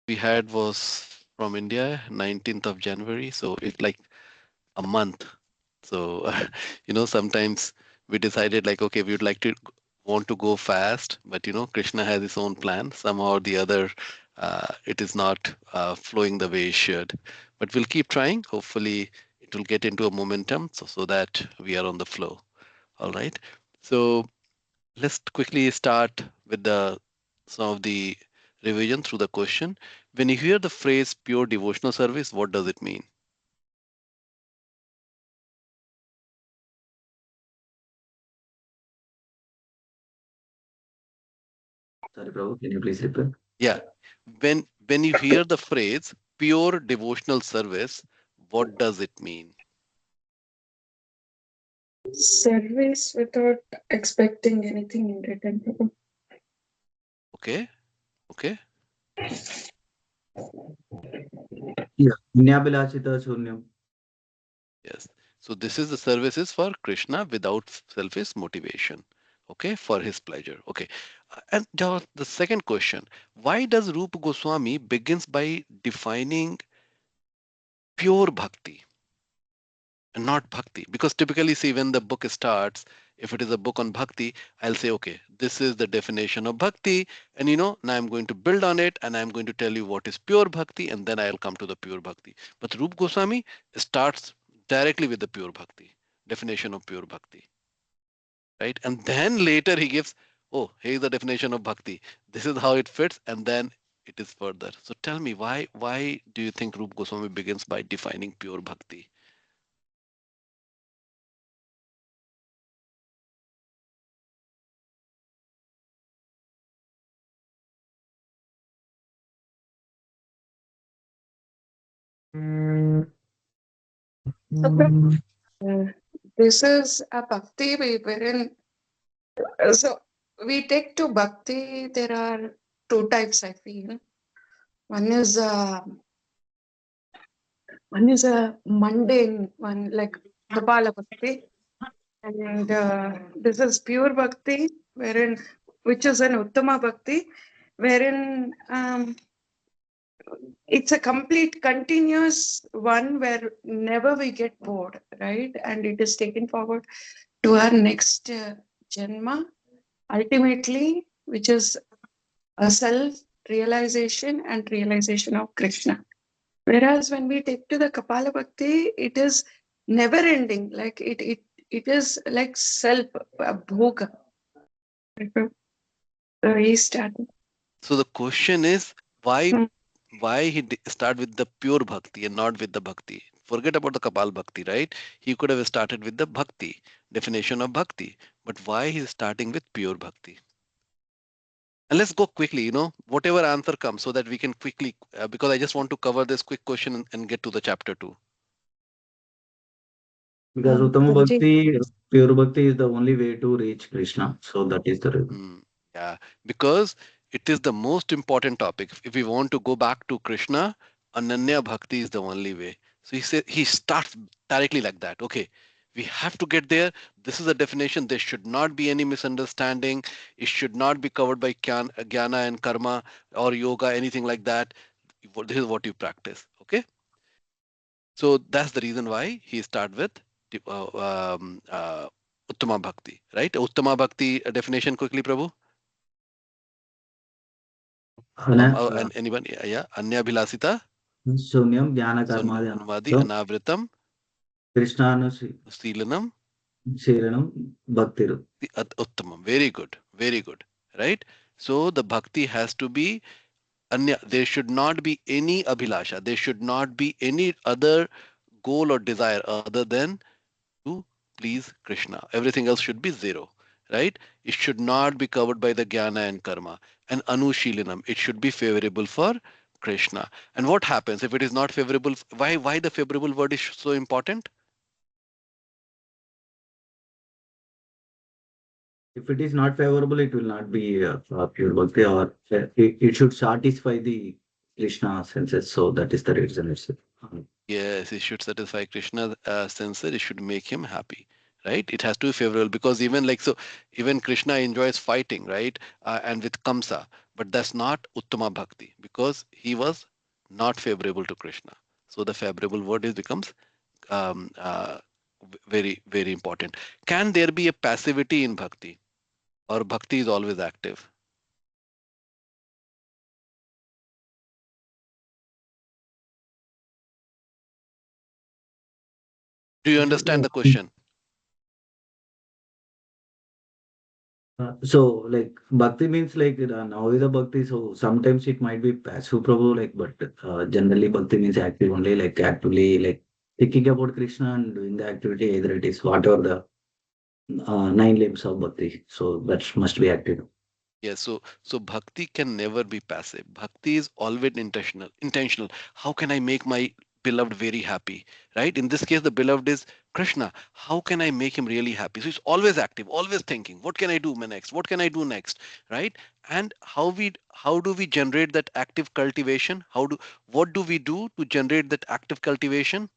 we had was from India, 19th of January. So it's like a month. So, sometimes we decided like, okay, we would like to want to go fast, but Krishna has his own plan. Somehow or the other, it is not flowing the way it should. But we'll keep trying. Hopefully, it will get into a momentum so that we are on the flow. All right. So let's quickly start with some of the revision through the question. When you hear the phrase pure devotional service, what does it mean? Sorry, Prabhu, can you please repeat? Yeah. When you hear the phrase pure devotional service, what does it mean? Service without expecting anything in return. Okay. Okay. Yeah. Punyabhilashita Shunyam. Yes. So this is the services for Krishna without selfish motivation. Okay, for his pleasure. Okay. And now the second question, why does Rupa Goswami begins by defining pure bhakti and not bhakti? Because typically, see, when the book starts, if it is a book on bhakti, I'll say, okay, this is the definition of bhakti, and now I'm going to build on it, and I'm going to tell you what is pure bhakti, and then I'll come to the pure bhakti. But Rup Goswami starts directly with the pure bhakti, definition of pure bhakti, right? And then later he gives, oh, here's the definition of bhakti. This is how it fits, and then it is further. So tell me, why do you think Rup Goswami begins by defining pure bhakti? Okay. Uh, this is a bhakti wherein so we take to bhakti. There are two types. I feel one is a mundane one, like Kapala bhakti, and this is pure bhakti, wherein which is an uttama bhakti, wherein it's a complete continuous one where never we get bored, right? And it is taken forward to our next janma, ultimately, which is a self realization and realization of Krishna. Whereas when we take to the Kapala Bhakti, it is never ending. Like it is like self bhoga. So he started. So the question is, why Hmm. start with the pure bhakti and not with the bhakti? Forget about the Kapal bhakti, right? He could have started with the bhakti, definition of bhakti. But why he's starting with pure bhakti? And let's go quickly, whatever answer comes so that we can quickly, because I just want to cover this quick question and get to the chapter 2. Because Uttama Prabhuji. Bhakti, pure Bhakti is the only way to reach Krishna. So that is the reason. Yeah, because it is the most important topic. If we want to go back to Krishna, Ananya Bhakti is the only way. So he starts directly like that. Okay, we have to get there. This is a definition. There should not be any misunderstanding. It should not be covered by jnana and karma or yoga, anything like that. This is what you practice. Okay, so that's the reason why he start with Uttama Bhakti, right? Uttama Bhakti definition quickly, Prabhu. Ana- And anyone, yeah, Anyabhilasita, Shunyam Jnana Karmadi Sonamadi, Anavritam Anavritam, Krishnanu Silanam, Shiranam Bhaktiru. the Uttamam. Very good, very good, right? So the bhakti has to be Anya. There should not be any abhilasha. There should not be any other goal or desire other than to please Krishna. Everything else should be zero, right? It should not be covered by the jnana and karma. And anushilanam, it should be favorable for Krishna. And what happens if it is not favorable? Why the favorable word is so important? If it is not favorable, it will not be pure bhakti, or it should satisfy the Krishna senses. So that is the reason itself. Yes, it should satisfy Krishna's sensor. It should make him happy, right? It has to be favorable because even like so, even Krishna enjoys fighting, right? And with Kamsa. but that's not Uttama Bhakti because he was not favorable to Krishna. So the favorable word is becomes um, uh, very, very important. Can there be a passivity in Bhakti, or Bhakti is always active? Do you understand the question? So like bhakti means like now is a bhakti. So sometimes it might be passive, Prabhu. Like, but generally bhakti means active only. Like actively, like thinking about Krishna and doing the activity. Either it is whatever the nine limbs of bhakti. So that must be active. Yes, so bhakti can never be passive. Bhakti is always intentional. Intentional. How can I make my beloved very happy? Right? In this case, the beloved is Krishna. How can I make him really happy? So it's always active, always thinking. What can I do next? What can I do next? Right? And how do we generate that active cultivation? What do we do to generate that active cultivation?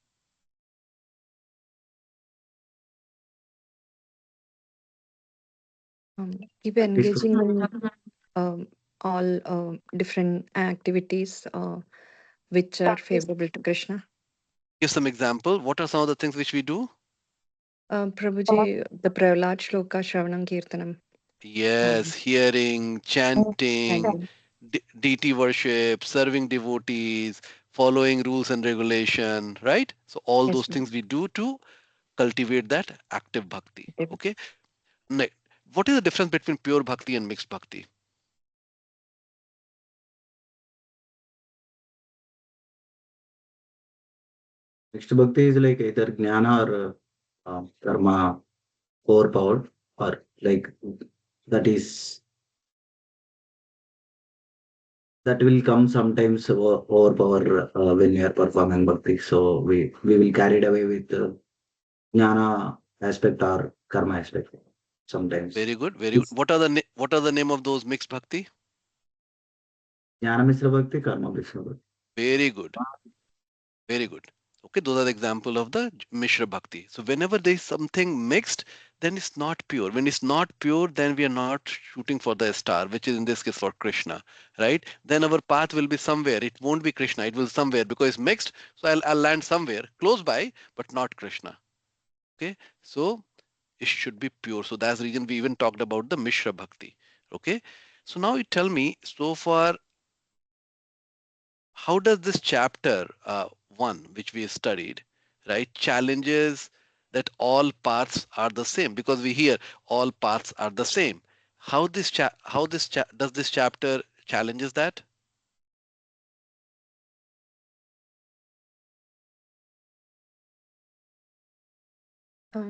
Keep Practice. engaging in all different activities which are favorable to Krishna. Give some example. What are some of the things which we do? Prabhuji, the Prahlad Shloka Shravanam Kirtanam. Yes, Um, hearing, chanting, and deity worship, serving devotees, following rules and regulation, right? So all yes, those things we do to cultivate that active bhakti. Okay. Next, what is the difference between pure bhakti and mixed bhakti? Next bhakti is like either jnana or karma overpowered, or like that is that will come sometimes overpower when we are performing bhakti. So we will carried away with jnana aspect or karma aspect sometimes. Very good, very good. It's What are the name of those mixed bhakti? jnana misra bhakti, karma misra bhakti. Very good. Very good. Okay, those are the example of the Mishra Bhakti. So whenever there is something mixed, then it's not pure. When it's not pure, then we are not shooting for the star, which is in this case for Krishna, right? Then our path will be somewhere. It won't be Krishna. It will somewhere because it's mixed. So I'll land somewhere close by, but not Krishna. Okay, so it should be pure. So that's the reason we even talked about the Mishra Bhakti. Okay, so now you tell me so far how does this chapter 1 which we studied, right, challenges that all paths are the same, because we hear all paths are the same. Does this chapter challenges that?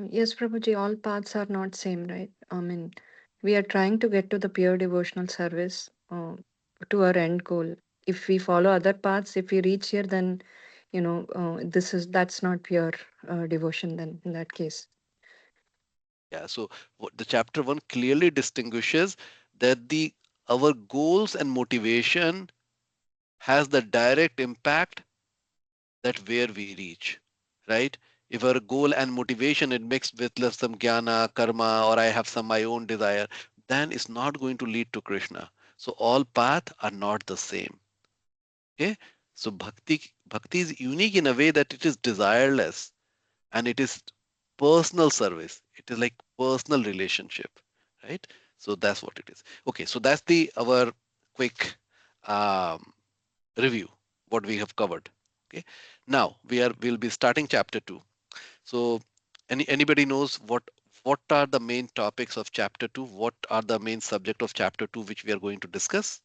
yes, Prabhuji, all paths are not same, right? I mean, we are trying to get to the pure devotional service to our end goal. If we follow other paths, if we reach here, then that's not pure devotion. Then in that case, Yeah, so the chapter 1 clearly distinguishes that the our goals and motivation has the direct impact that where we reach, right? If our goal and motivation is mixed with some jnana, karma, or I have some my own desire, then it's not going to lead to Krishna. So all paths are not the same. Okay. So bhakti is unique in a way that it is desireless and it is personal service. It is like personal relationship, right? So that's what it is. Okay. So that's the our quick um, review what we have covered. Okay, now we'll be starting chapter 2. So anybody knows what are the main topics of chapter 2? What are the main subject of chapter 2 which we are going to discuss?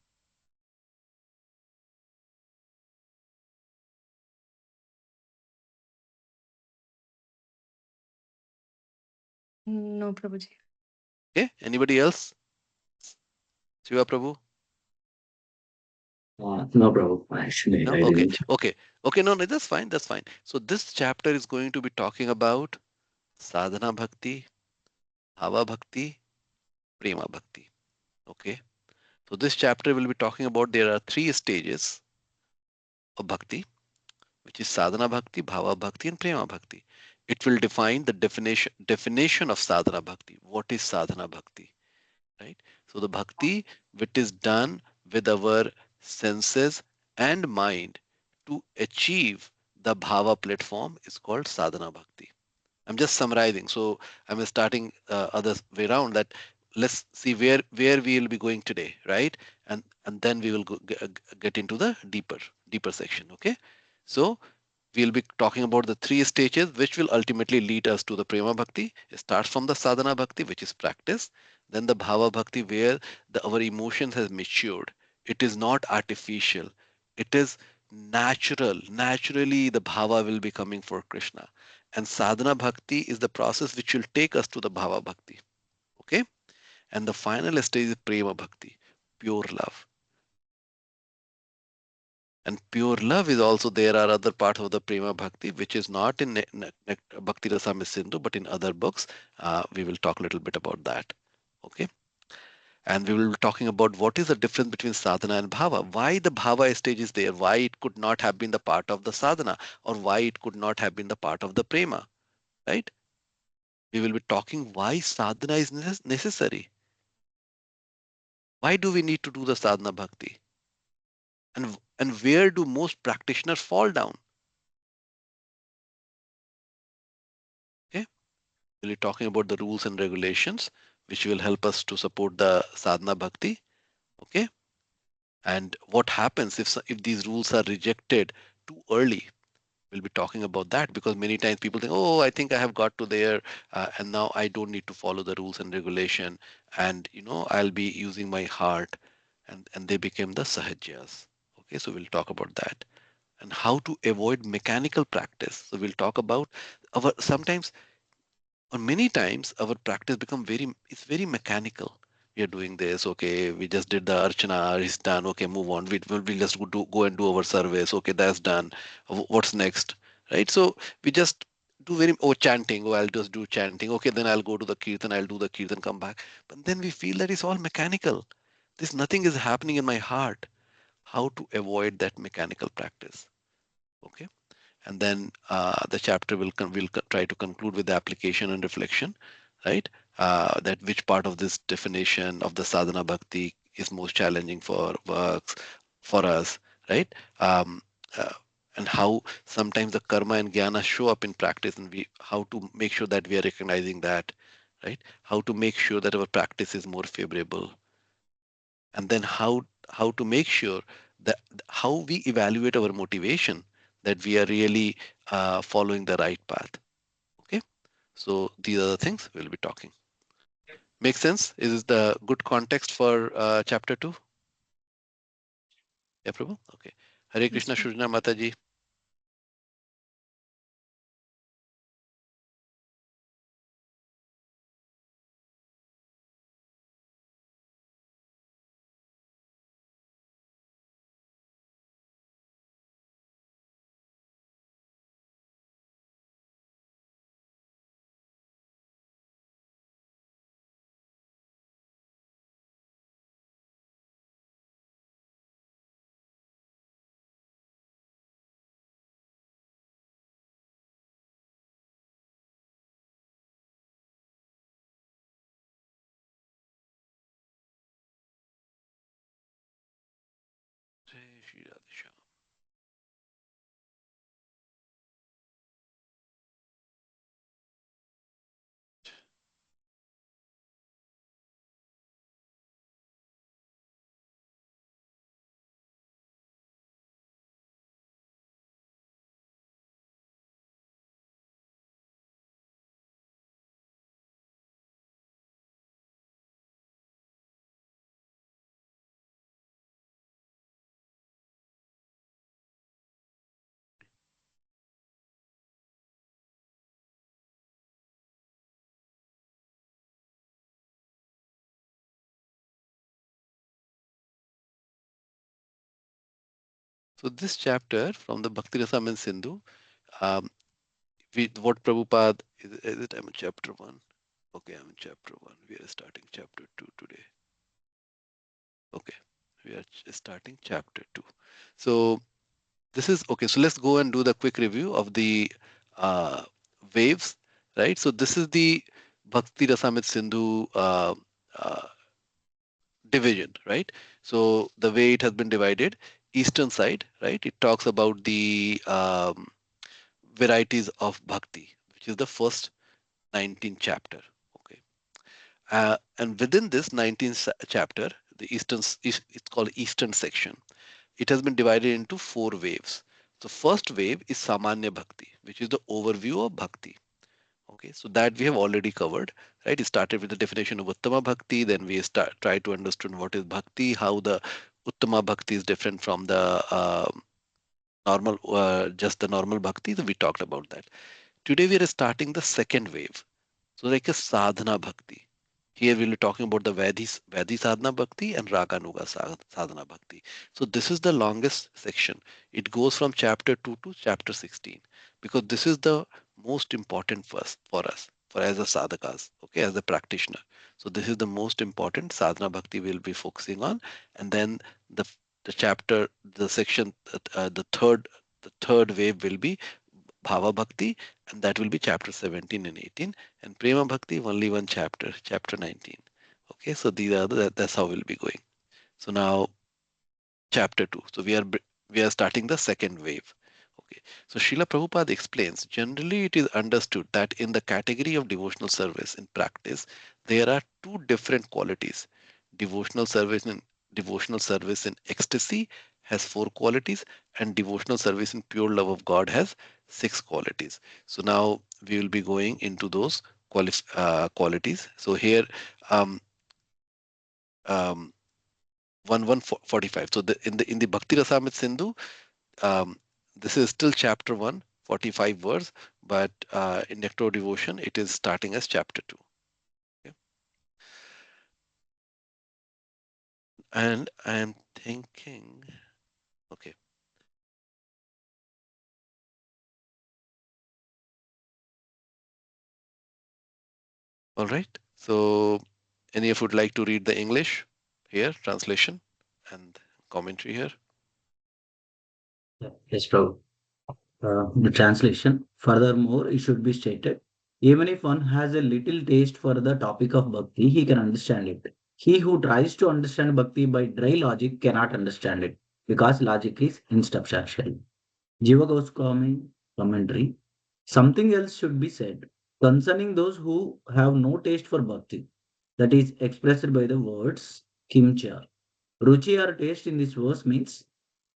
no, Prabhuji. Okay, anybody else? Shiva Prabhu? No problem. Actually, No. I Okay, didn't. okay, no, that's fine, that's fine. So this chapter is going to be talking about sadhana bhakti, bhava bhakti, prema bhakti. Okay, so this chapter will be talking about there are three stages of bhakti, which is sadhana bhakti, bhava bhakti, and prema bhakti. It will define the definition of sadhana bhakti. What is sadhana bhakti, right? So the bhakti which is done with our senses and mind to achieve the bhava platform is called sadhana bhakti. I'm just summarizing. So I'm starting other way around that let's see where we will be going today, right? And then we will get into the deeper section. Okay. So we'll be talking about the three stages which will ultimately lead us to the prema bhakti. It starts from the sadhana bhakti, which is practice, then the bhava bhakti, where our emotions has matured. It is not artificial. It is natural. Naturally, the bhava will be coming for Krishna. And sadhana bhakti is the process which will take us to the bhava bhakti. Okay? And the final stage is prema bhakti, pure love. And pure love is also there are other parts of the prema bhakti which is not in Bhakti Rasamrita Sindhu but in other books. We will talk a little bit about that. Okay, and we will be talking about what is the difference between sadhana and bhava. Why the bhava stage is there? Why it could not have been the part of the sadhana, or why it could not have been the part of the prema? Right? We will be talking why sadhana is necessary. Why do we need to do the sadhana bhakti? And where do most practitioners fall down? Okay. We'll be talking about the rules and regulations, which will help us to support the sadhana bhakti. Okay, and what happens if these rules are rejected too early? We'll be talking about that because many times people think, oh, I think I have got to there, and now I don't need to follow the rules and regulation, and I'll be using my heart, and they became the sahajyas. Okay, so we'll talk about that and how to avoid mechanical practice. So we'll talk about our sometimes or many times our practice become it's very mechanical. We are doing this, okay, we just did the archana, it's done, okay, move on, we'll just go and do our service, okay, that's done. What's next, right? So we just do chanting, oh, I'll just do chanting, okay, then I'll go to the kirtan, I'll do the kirtan, come back. But then we feel that it's all mechanical. This nothing is happening in my heart. How to avoid that mechanical practice? Okay, and then the chapter will try to conclude with the application and reflection, right? That which part of this definition of the sadhana bhakti is most challenging for works for us, right? Uh, and how sometimes the karma and jnana show up in practice, and we how to make sure that we are recognizing that, right? How to make sure that our practice is more favorable, and then how to make sure that how we evaluate our motivation that we are really following the right path. Okay, so these are the things we'll be talking. Make sense? Is this the good context for chapter 2? Yeah, Prabhu? Okay. Hare Yes, Krishna, Prabhu. Shujna Mataji. Jai Shri Radhe Shyam. So this chapter from the Bhakti Rasamrita Sindhu, um, what Prabhupada is it? I'm in chapter 1. Okay, I'm in chapter 1. We are starting chapter 2 today. Okay, we are starting chapter 2. So this is okay. So let's go and do the quick review of the uh, waves, right? So this is the Bhakti Rasamrita Sindhu uh, division, right? So the way it has been divided, eastern side, right? It talks about the varieties of bhakti, which is the first 19th chapter. Okay, and within this 19th chapter, the it's called Eastern section. It has been divided into 4 waves. The first wave is Samanya Bhakti, which is the overview of Bhakti. Okay, so that we have already covered, right? It started with the definition of Uttama Bhakti, then we try to understand what is Bhakti, how the Uttama Bhakti is different from the just the normal Bhakti. So we talked about that. Today we are starting the second wave. So like a sadhana bhakti. Here we'll be talking about the Vadi sadhana bhakti and Raganuga sadhana bhakti. So this is the longest section. It goes from chapter 2 to chapter 16 because this is the most important for us, for as a sadhakas, okay, as a practitioner. So this is the most important sadhana bhakti we'll be focusing on, and then the the chapter, the section, the third wave will be Bhava Bhakti, and that will be chapter 17 and 18. And Prema Bhakti, only one chapter, chapter 19. Okay, so these are that's how we'll be going. So now chapter 2. So we are starting the second wave. Okay. So Srila Prabhupada explains, generally it is understood that in the category of devotional service in practice, there are 2 different qualities. Devotional service in devotional service in ecstasy has 4 qualities, and devotional service in pure love of God has 6 qualities. So now we will be going into those qualities. So here um, um, 1:45. So in the Bhakti Rasamrita Sindhu, um, this is still chapter 1, 45 verse, but in Nectar of Devotion, it is starting as chapter 2. Okay? And I'm thinking, okay, all right. So any of you would like to read the English here, translation and commentary here? Yes, Prabhu. The translation. Furthermore, it should be stated, even if one has a little taste for the topic of bhakti, he can understand it. He who tries to understand bhakti by dry logic cannot understand it because logic is insubstantial. Jiva Goswami commentary. Something else should be said concerning those who have no taste for bhakti, that is expressed by the words kimcha. Ruchi or taste in this verse means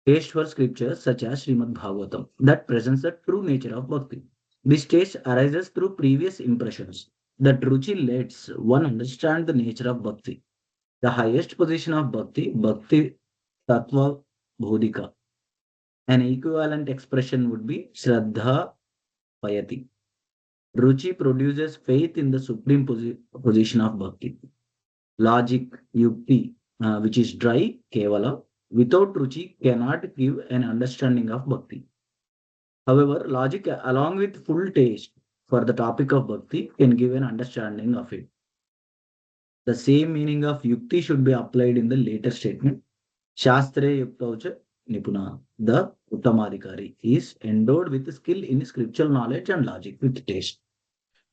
taste for scriptures such as Srimad Bhagavatam that presents the true nature of bhakti. This taste arises through previous impressions. That ruchi lets one understand the nature of bhakti. The highest position of bhakti, bhakti tattva bodhika. An equivalent expression would be Shraddha Payati. Ruchi produces faith in the supreme position of bhakti. Logic, yukti, which is dry, kevala, without ruchi cannot give an understanding of bhakti. However, logic, along with full taste for the topic of bhakti, can give an understanding of it. The same meaning of yukti should be applied in the later statement. Shastre yuktaucha nipuna. The Uttamadhikari is endowed with skill in scriptural knowledge and logic with taste.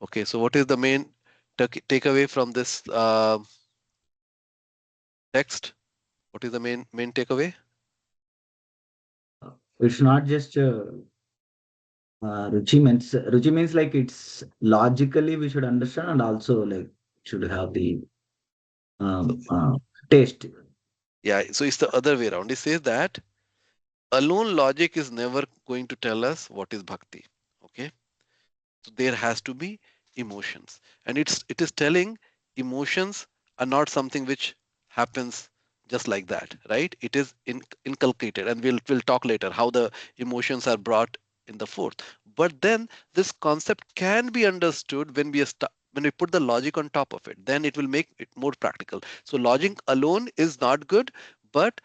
Okay, so what is the main takeaway from this text? What is the main takeaway? It's not just ruchi means like it's logically we should understand and also like should have the um, uh, taste. Yeah, so it's the other way around. It says that alone logic is never going to tell us what is bhakti. Okay, so there has to be emotions, and it is telling emotions are not something which happens just like that, right? It is inculcated, and we'll talk later how the emotions are brought in the forth. But then this concept can be understood when when we put the logic on top of it, then it will make it more practical. So logic alone is not good, but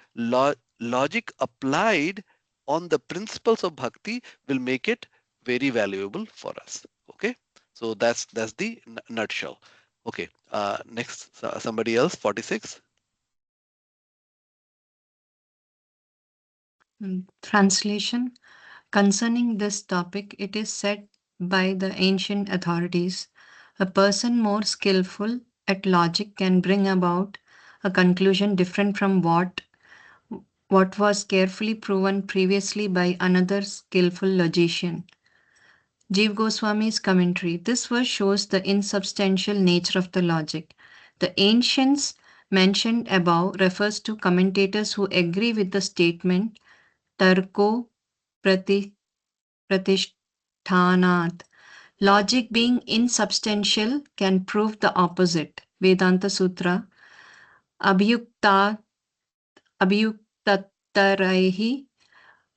logic applied on the principles of bhakti will make it very valuable for us. Okay, so that's the nutshell. Okay, next somebody else, 46. Translation. Concerning this topic, it is said by the ancient authorities, a person more skillful at logic can bring about a conclusion different from what was carefully proven previously by another skillful logician. Jeev Goswami's commentary. This verse shows the insubstantial nature of the logic. The ancients mentioned above refers to commentators who agree with the statement Tarko Pratishthanath. Logic being insubstantial can prove the opposite. Vedanta Sutra Abhyukta Abhyuktataraihi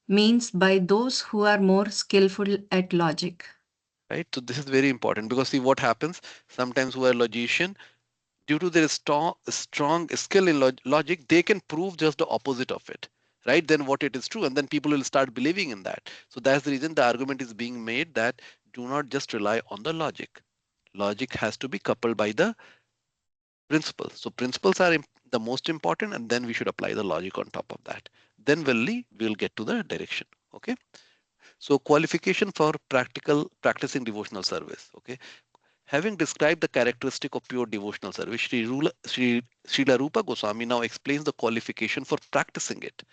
means by those who are more skillful at logic. Right. So this is very important because see what happens sometimes who are logician, due to their strong skill in logic, they can prove just the opposite of it, right? Then what it is true, and then people will start believing in that. So that's the reason the argument is being made that do not just rely on the logic. Logic has to be coupled by the principles. So principles are the most important, and then we should apply the logic on top of that. Then we'll get to the direction. Okay. So qualification for practicing devotional service. Okay. Having described the characteristic of pure devotional service, Srila Rupa Goswami now explains the qualification for practicing it.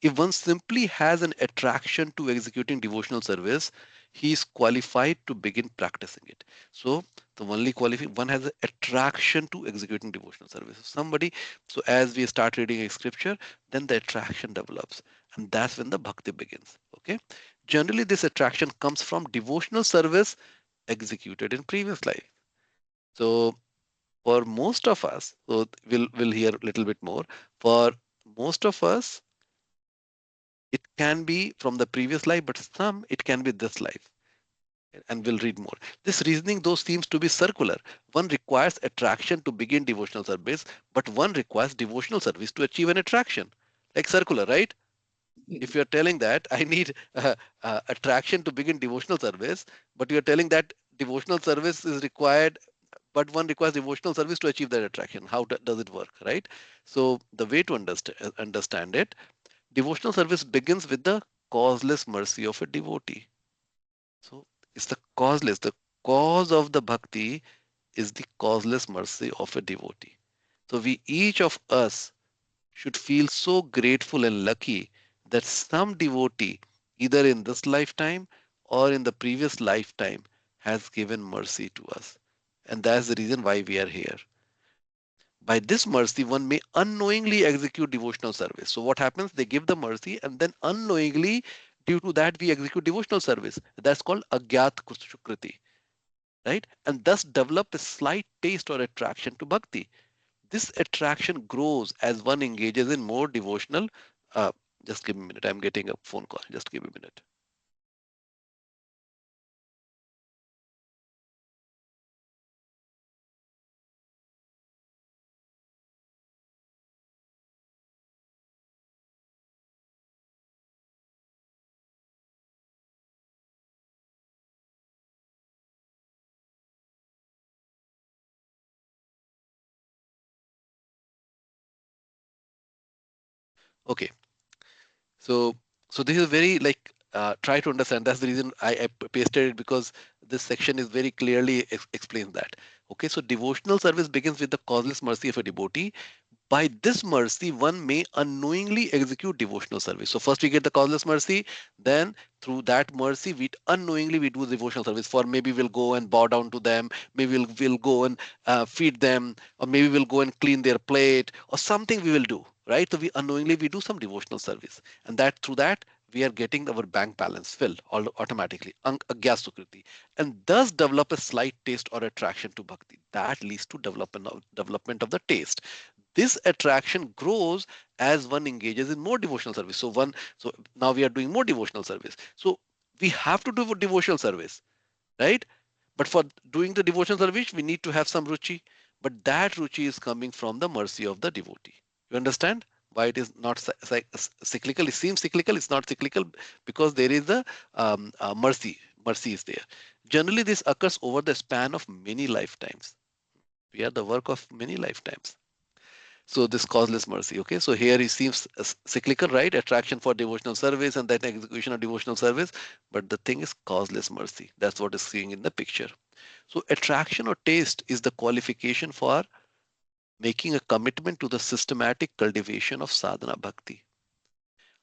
If one simply has an attraction to executing devotional service, he is qualified to begin practicing it. So the only one has an attraction to executing devotional service. So as we start reading a scripture, then the attraction develops, and that's when the bhakti begins. Okay. Generally, this attraction comes from devotional service executed in previous life. So for most of us, so we'll hear a little bit more. For most of us, it can be from the previous life, but some it can be this life. And we'll read more. This reasoning, though, seems to be circular. One requires attraction to begin devotional service, but one requires devotional service to achieve an attraction. Like circular, right? If you're telling that I need attraction to begin devotional service, but you're telling that devotional service is required, but one requires devotional service to achieve that attraction. How does it work, right? So the way to understand it, devotional service begins with the causeless mercy of a devotee. So it's the causeless, the cause of the bhakti is the causeless mercy of a devotee. So each of us should feel so grateful and lucky that some devotee, either in this lifetime or in the previous lifetime, has given mercy to us. And that's the reason why we are here. By this mercy, one may unknowingly execute devotional service. So what happens? They give the mercy, and then unknowingly, due to that, we execute devotional service. That's called agyat sukriti, right? And thus develop a slight taste or attraction to bhakti. This attraction grows as one engages in more devotional. Uh, just give me a minute. I'm getting a phone call. Just give me a minute. Okay. So this is very like try to understand. That's the reason I pasted it, because this section is very clearly explains that. Okay. So devotional service begins with the causeless mercy of a devotee. By this mercy, one may unknowingly execute devotional service. So first we get the causeless mercy, then through that mercy, we unknowingly we do devotional service. For maybe we'll go and bow down to them, maybe we'll go and feed them, or maybe we'll go and clean their plate, or something we will do, right? So we unknowingly we do some devotional service, and that through that we are getting our bank balance filled automatically, agyas sukriti, and thus develop a slight taste or attraction to bhakti. That leads to development of the taste. This attraction grows as one engages in more devotional service. So now we are doing more devotional service. So we have to do devotional service, right? But for doing the devotional service, we need to have some ruchi. But that ruchi is coming from the mercy of the devotee. You understand why it is not cyclical? It seems cyclical. It's not cyclical because there is a mercy. Mercy is there. Generally, this occurs over the span of many lifetimes. We are the work of many lifetimes. So this causeless mercy, okay? So here it seems cyclical, right? Attraction for devotional service and then execution of devotional service. But the thing is causeless mercy. That's what is seeing in the picture. So attraction or taste is the qualification for making a commitment to the systematic cultivation of sadhana bhakti.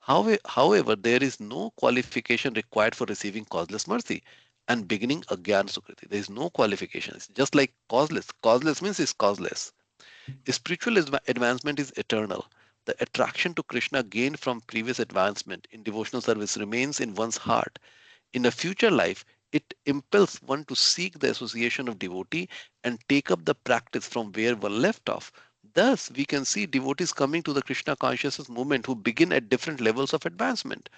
However, there is no qualification required for receiving causeless mercy and beginning Agyan Sukriti. There is no qualifications. Just like causeless. Causeless means it's causeless. Spiritual advancement is eternal. The attraction to Krishna gained from previous advancement in devotional service remains in one's heart. In a future life, it impels one to seek the association of devotee and take up the practice from where one left off. Thus, we can see devotees coming to the Krishna consciousness movement who begin at different levels of advancement.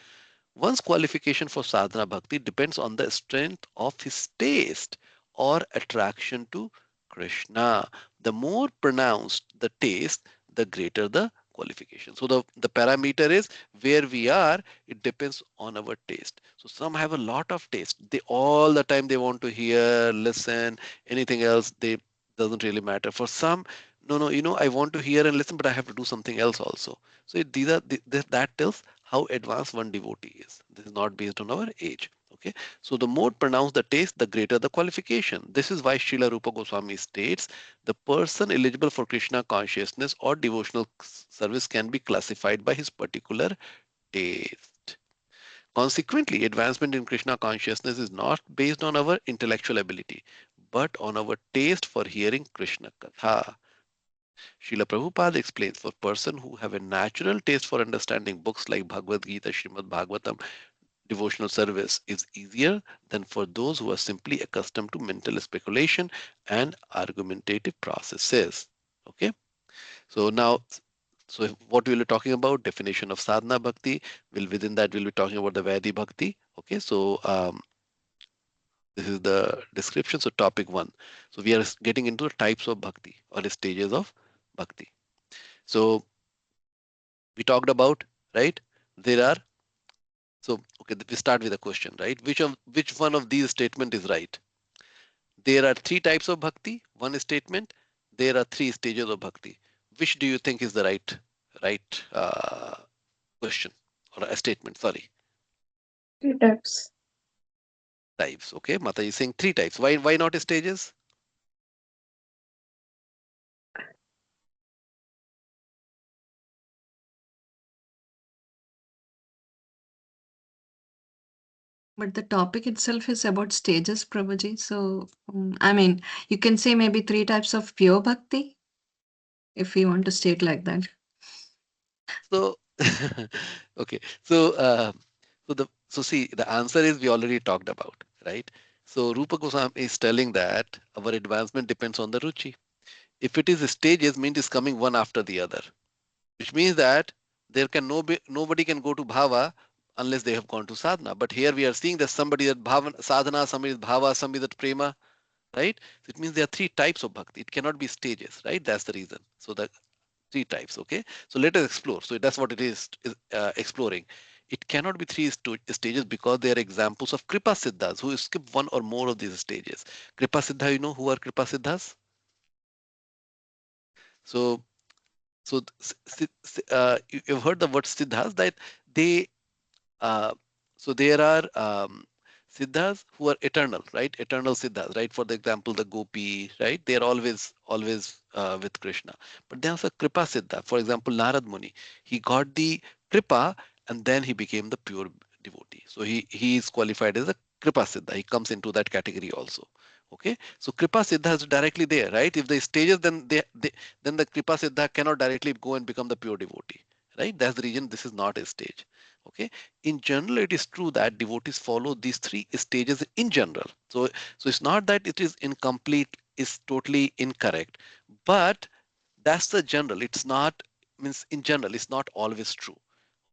One's qualification for sadhana bhakti depends on the strength of his taste or attraction to Krishna. The more pronounced the taste, the greater the qualification. So the parameter is where we are, it depends on our taste. So some have a lot of taste. They all the time they want to hear, listen, anything else, they doesn't really matter. For some, no, I want to hear and listen, but I have to do something else also. So these are that tells how advanced one devotee is. This is not based on our age. Okay, so the more pronounced the taste, the greater the qualification. This is why Srila Rupa Goswami states the person eligible for Krishna consciousness or devotional service can be classified by his particular taste. Consequently, advancement in Krishna consciousness is not based on our intellectual ability, but on our taste for hearing Krishna Katha. Srila Prabhupada explains for person who have a natural taste for understanding books like Bhagavad Gita, Srimad Bhagavatam, devotional service is easier than for those who are simply accustomed to mental speculation and argumentative processes. Okay, so now, so what we'll be talking about, definition of sadhana bhakti, will within that we'll be talking about the Vaidhi bhakti. Okay, so this is the description. So topic 1. So we are getting into the types of bhakti or the stages of bhakti. So we talked about, right? There are, so okay, we start with a question, right? Which one of these statement is right? There are 3 types of bhakti, one statement. There are 3 stages of bhakti. Which do you think is the right question or a statement? Sorry, Three types. types. Okay, Mata is saying 3 types. Why not stages? But the topic itself is about stages, Prabhuji. So, I mean, you can say maybe 3 types of pure bhakti, if you want to state like that. So okay, so see, the answer is we already talked about, right? So Rupa Goswami is telling that our advancement depends on the ruchi. If it is stages, means it's coming one after the other, which means that there can nobody can go to bhava unless they have gone to sadhana. But here we are seeing that somebody that bhava sadhana, somebody is bhava, somebody that prema, right? So it means there are 3 types of bhakti. It cannot be stages, right? That's the reason. So the 3 types. Okay, so let us explore. So that's what it is exploring. It cannot be 3 stages because they are examples of kripa siddhas who skip one or more of these stages. Kripa siddha, you know who are kripa siddhas? So you've heard the word siddhas, that they uh, so there are siddhas who are eternal, right? Eternal siddhas, right? For the example, the gopi, right? They are always with Krishna. But there's a kripa siddha. For example, Narad Muni, he got the kripa and then he became the pure devotee. So he is qualified as a kripa siddha. He comes into that category also. Okay, so kripa siddha is directly there, right? If the stages, then then the kripa siddha cannot directly go and become the pure devotee, right? That's the reason this is not a stage. Okay, in general, it is true that devotees follow these 3 stages in general. So it's not that it is incomplete, is totally incorrect, but that's the general. It's not, means in general, it's not always true.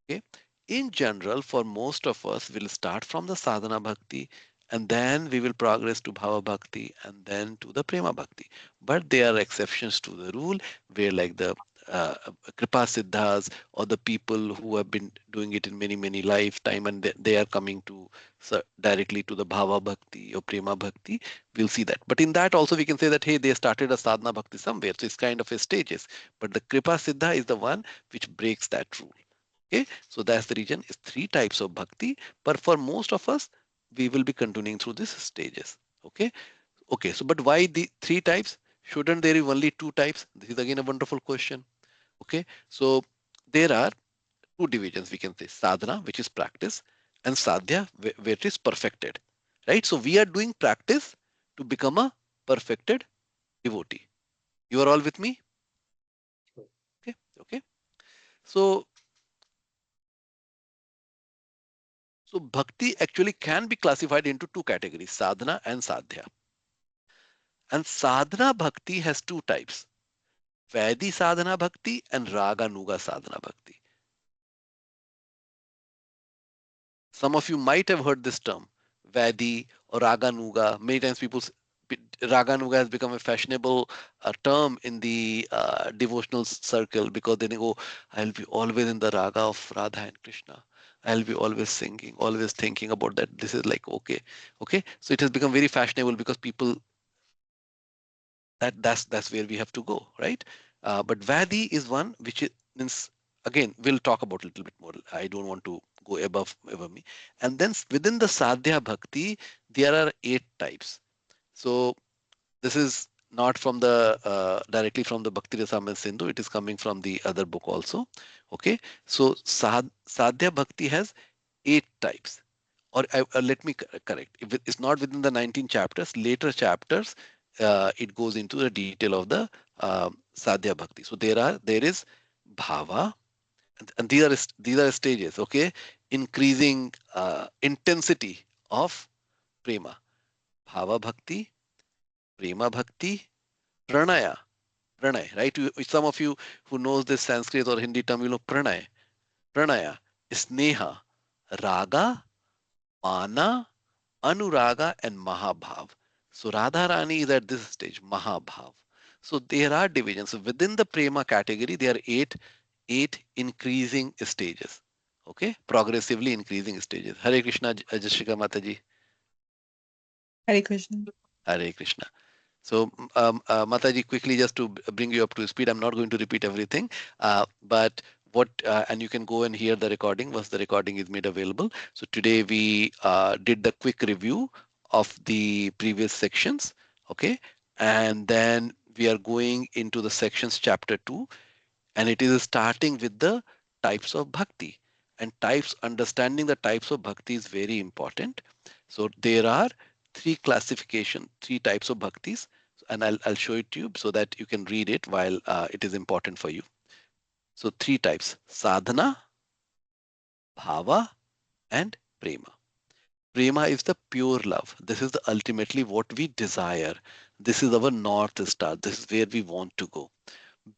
Okay, in general, for most of us, we'll start from the sadhana bhakti and then we will progress to bhava bhakti and then to the prema bhakti. But there are exceptions to the rule where, like the uh, kripa siddhas or the people who have been doing it in many lifetime and they are coming to directly to the bhava bhakti or prema bhakti, we'll see that. But in that also we can say that, hey, they started a sadhana bhakti somewhere, so it's kind of a stages. But the kripa siddha is the one which breaks that rule. Okay, so that's the reason is 3 types of bhakti, but for most of us, we will be continuing through these stages. Okay, so but why the 3 types? Shouldn't there be only two types? This is again a wonderful question. Okay, so there are two divisions, we can say sadhana, which is practice, and sadhya, where it is perfected, right? So we are doing practice to become a perfected devotee. You are all with me? Okay, okay. So, so bhakti actually can be classified into two categories, sadhana and sadhya. And sadhana bhakti has two types, Vaidhi sadhana bhakti and raga nuga sadhana bhakti. Some of you might have heard this term, Vaidhi or raga nuga. Many times raga nuga has become a fashionable term in the devotional circle, because they go, I'll be always in the raga of Radha and Krishna. I'll be always singing, always thinking about that. This is like, okay, okay. So it has become very fashionable because people, that's where we have to go, right? But Vadi is one which means, again, we'll talk about a little bit more. I don't want to go above me. And then within the Sadhya Bhakti, there are 8 types. So this is not from the directly from the Bhakti Rasamrita Sindhu. It is coming from the other book also. Okay, so Sadhya Bhakti has 8 types. Or let me correct. If it's not within the 19 chapters, later chapters, it goes into the detail of the Sadhya Bhakti. So there is bhava, and these are stages. Okay, increasing intensity of prema, bhava bhakti, prema bhakti, pranaya, pranay. Right? Some of you who knows this Sanskrit or Hindi term, you know pranay, pranaya, sneha, raga, mana, Anuraga and Mahabhav. So Radharani is at this stage, Mahabhav. So there are divisions. So within the Prema category, there are eight increasing stages. Okay, progressively increasing stages. Hare Krishna, Jashika Mataji. Hare Krishna. Hare Krishna. So, Mataji, quickly just to bring you up to speed, I'm not going to repeat everything, but and you can go and hear the recording once the recording is made available. So today we did the quick review of the previous sections, okay? And then we are going into the sections chapter 2, and it is starting with the types of bhakti. And understanding the types of bhakti is very important. So there are three types of bhaktis, and I'll show it to you so that you can read it while it is important for you. So 3 types: sadhana, bhava, and prema. Prema is the pure love. This is the ultimately what we desire. This is our north star. This is where we want to go.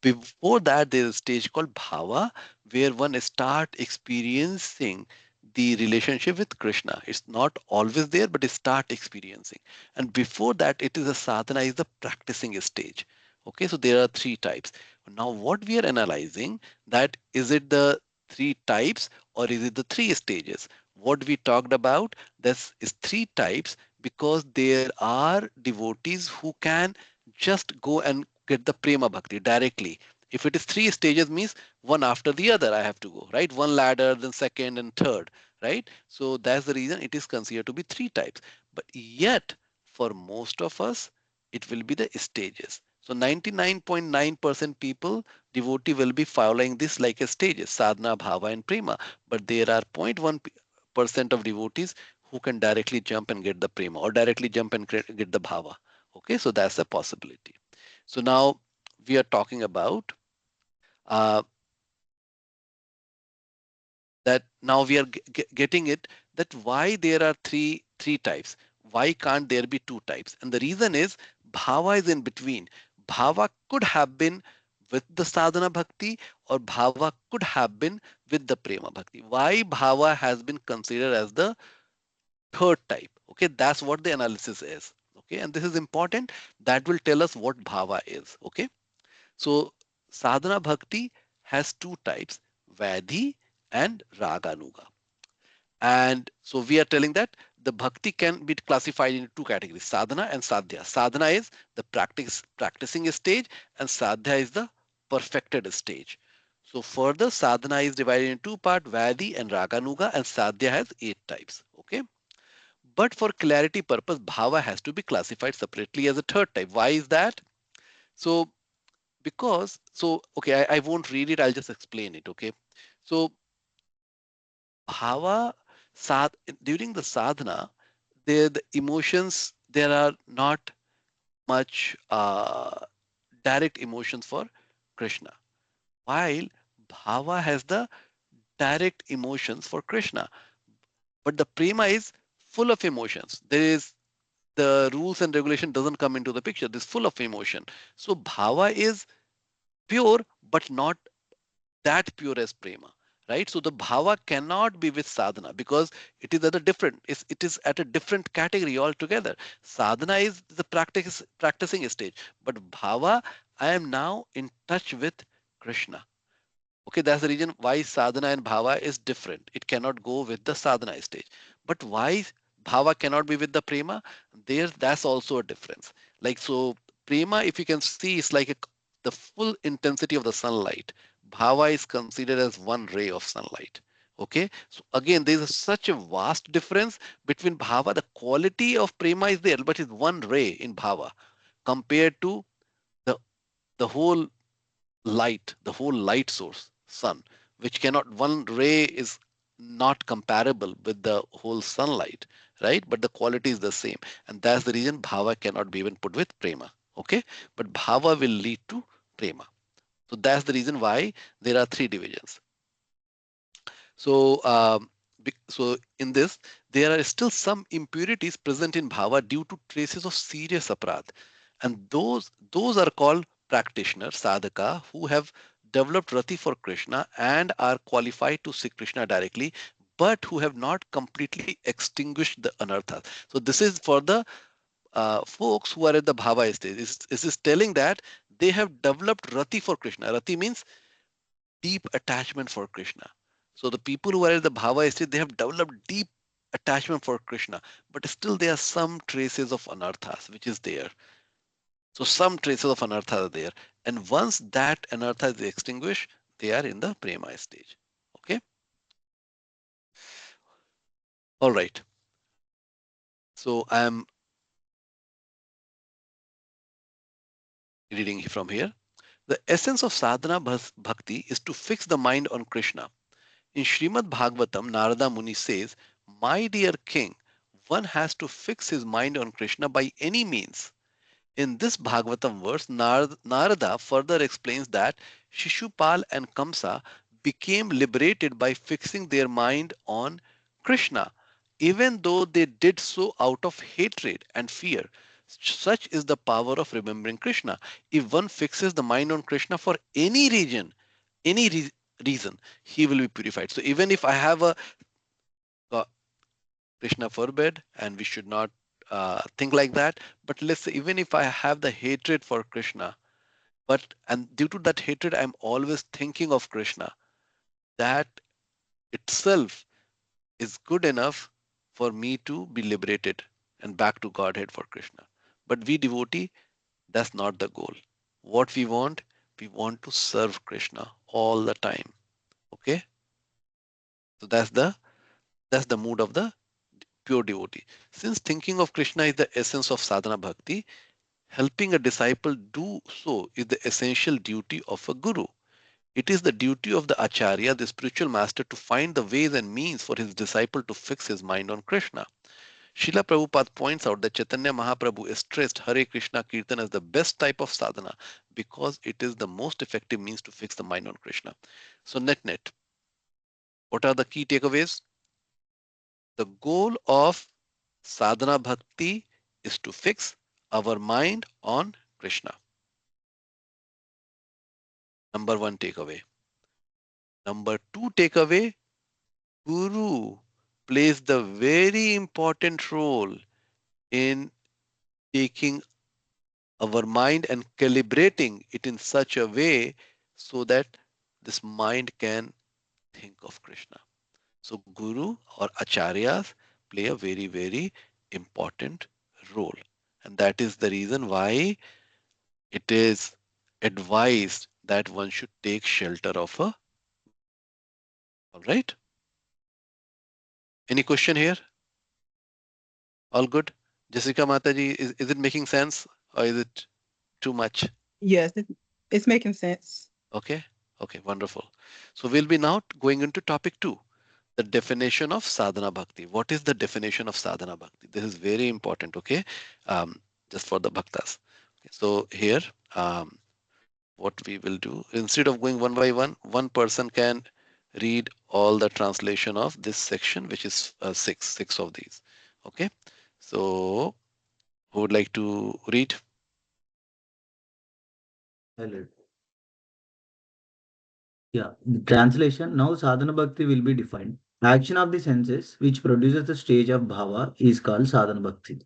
Before that, there is a stage called bhava, where one start experiencing the relationship with Krishna. It's not always there, but it start experiencing. And before that, it is a sadhana, is the practicing stage. Okay, so there are 3 types. Now, what we are analyzing, that is it the 3 types or is it the 3 stages? What we talked about, this is 3 types because there are devotees who can just go and get the prema bhakti directly. If it is 3 stages, means one after the other I have to go, right? One ladder, then second and third, right? So that's the reason it is considered to be 3 types. But yet, for most of us, it will be the stages. So 99.9% people, devotee will be following this like a stages, sadhana, bhava, and prema. But there are 0.1% of devotees who can directly jump and get the prema or directly jump and get the bhava. Okay, so that's a possibility. So now we are talking about uh, that now we are getting it, that why there are three types. Why can't there be 2 types? And the reason is bhava is in between. Bhava could have been with the sadhana bhakti or bhava could have been with the prema bhakti. Why bhava has been considered as the 3rd type? Okay, that's what the analysis is. Okay, and this is important. That will tell us what bhava is. Okay. So sadhana bhakti has 2 types, Vaidhi and Raganuga. And so we are telling that the bhakti can be classified into 2 categories, sadhana and sadhya. Sadhana is the practicing stage and sadhya is the perfected stage. So further, sadhana is divided into 2 parts, Vaidhi and Raganuga, and sadhya has 8 types. Okay. But for clarity purpose, bhava has to be classified separately as a 3rd type. Why is that? So because, so okay, I won't read it, I'll just explain it. Okay. So bhava sad during the sadhana, the emotions, there are not much direct emotions for Krishna, while bhava has the direct emotions for Krishna. But the prema is full of emotions. There is the rules and regulation doesn't come into the picture. This full of emotion. So bhava is pure, but not that pure as prema, right? So the bhava cannot be with sadhana because it is at a different, it is at a different category altogether. Sadhana is the practicing stage, but bhava, I am now in touch with Krishna. Okay, that's the reason why sadhana and bhava is different. It cannot go with the sadhana stage. But why bhava cannot be with the prema? There, that's also a difference. Like so, prema, if you can see, is like the full intensity of the sunlight. Bhava is considered as one ray of sunlight. Okay, so again, there is such a vast difference between bhava. The quality of prema is there, but it's one ray in bhava compared to the the whole light, the whole light source, sun, which cannot, one ray is not comparable with the whole sunlight, right? But the quality is the same. And that's the reason bhava cannot be even put with prema. Okay. But bhava will lead to prema. So that's the reason why there are three divisions. So, so in this, there are still some impurities present in bhava due to traces of serious aparadh, and those are called practitioners, sadhaka, who have developed rati for Krishna and are qualified to see Krishna directly, but who have not completely extinguished the anarthas. So this is for the folks who are at the bhava stage. This is telling that they have developed rati for Krishna. Rati means deep attachment for Krishna. So the people who are at the bhava state, they have developed deep attachment for Krishna, but still there are some traces of anarthas, which is there. So some traces of anartha are there. And once that anartha is extinguished, they are in the prema stage. Okay. All right. So I am reading from here. The essence of sadhana bhakti is to fix the mind on Krishna. In Srimad Bhagavatam, Narada Muni says, "My dear king, one has to fix his mind on Krishna by any means." In this Bhagavatam verse, Narada further explains that Shishupal and Kamsa became liberated by fixing their mind on Krishna, even though they did so out of hatred and fear. Such is the power of remembering Krishna. If one fixes the mind on Krishna for any reason, any reason, he will be purified. So even if I have a Krishna forbid, and we should not think like that. But let's say even if I have the hatred for Krishna, but and due to that hatred, I'm always thinking of Krishna. That itself is good enough for me to be liberated and back to Godhead for Krishna. But we devotee, that's not the goal. What we want to serve Krishna all the time. Okay, so that's the mood of the pure devotee. Since thinking of Krishna is the essence of sadhana bhakti, helping a disciple do so is the essential duty of a guru. It is the duty of the acharya, the spiritual master, to find the ways and means for his disciple to fix his mind on Krishna. Srila Prabhupada points out that Chaitanya Mahaprabhu stressed Hare Krishna Kirtan as the best type of sadhana because it is the most effective means to fix the mind on Krishna. So net, what are the key takeaways? The goal of sadhana bhakti is to fix our mind on Krishna. Number one takeaway. Number two takeaway, Guru plays the very important role in taking our mind and calibrating it in such a way so that this mind can think of Krishna. So Guru or Acharyas play a very, very important role. And that is the reason why it is advised that one should take shelter of a. All right. Any question here? All good? Jessica Mataji, is it making sense or is it too much? Yes, it's making sense. Okay, okay, wonderful. So we'll be now going into topic 2, the definition of sadhana bhakti. What is the definition of sadhana bhakti? This is very important, okay, just for the bhaktas. Okay, so here, what we will do, instead of going one by one person can read all the translation of this section, which is six of these. Okay, so who would like to read? I'll read. Yeah, the translation. Now sadhana bhakti will be defined. Action of the senses which produces the stage of bhava is called sadhana bhakti.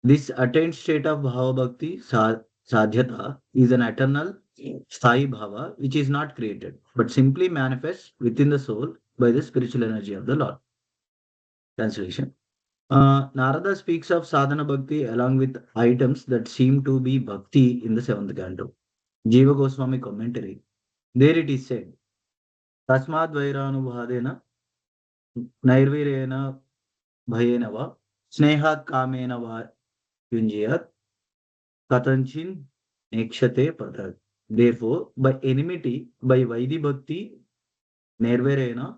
This attained state of bhava bhakti, sadhyata, is an eternal sthayi bhava which is not created but simply manifests within the soul by the spiritual energy of the Lord. Translation. Narada speaks of sadhana bhakti along with items that seem to be bhakti in the seventh canto. Jiva Goswami commentary. There it is said, Tasmad Vairanubhadena Nairvirena Bhayena va Snehat Kamena va Yunjayat Katanchin Nekshate Patat. Therefore, by enmity, by Vaidhi Bhakti, Nirvarena,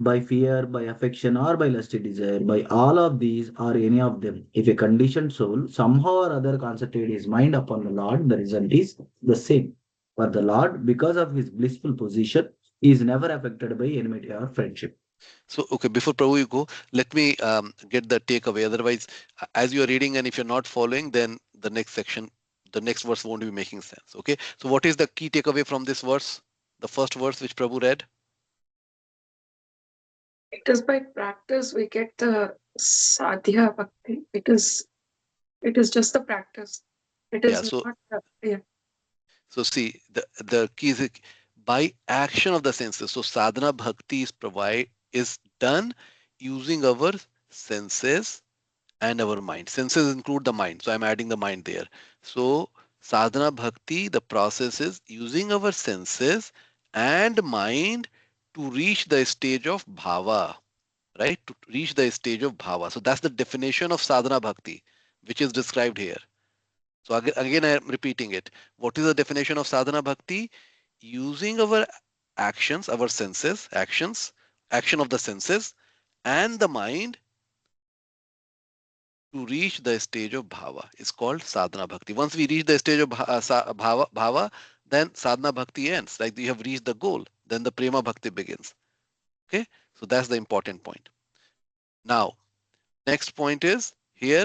by fear, by affection, or by lusty desire, by all of these or any of them, if a conditioned soul somehow or other concentrate his mind upon the Lord, the result is the same. For the Lord, because of his blissful position, is never affected by enmity or friendship. So, okay, before Prabhu you go, let me get the takeaway. Otherwise, as you are reading and if you're not following, then the next section, the next verse won't be making sense. Okay, so what is the key takeaway from this verse? The first verse which Prabhu read? It is by practice we get the sadhya bhakti, because it is just the practice. It Yeah, is so not, yeah. so see, the key is by action of the senses. So sadhana bhakti is done using our senses and our mind. Senses include the mind. So I'm adding the mind there. So sadhana bhakti, the process is using our senses and mind to reach the stage of bhava, right? To reach the stage of bhava. So that's the definition of sadhana bhakti, which is described here. So again, I am repeating it. What is the definition of sadhana bhakti? Using our actions, our senses, action of the senses and the mind to reach the stage of bhava. It's called sadhana bhakti. Once we reach the stage of bhava, then sadhana bhakti ends. Like you have reached the goal, then the prema bhakti begins. Okay, so that's the important point. Now, next point is here.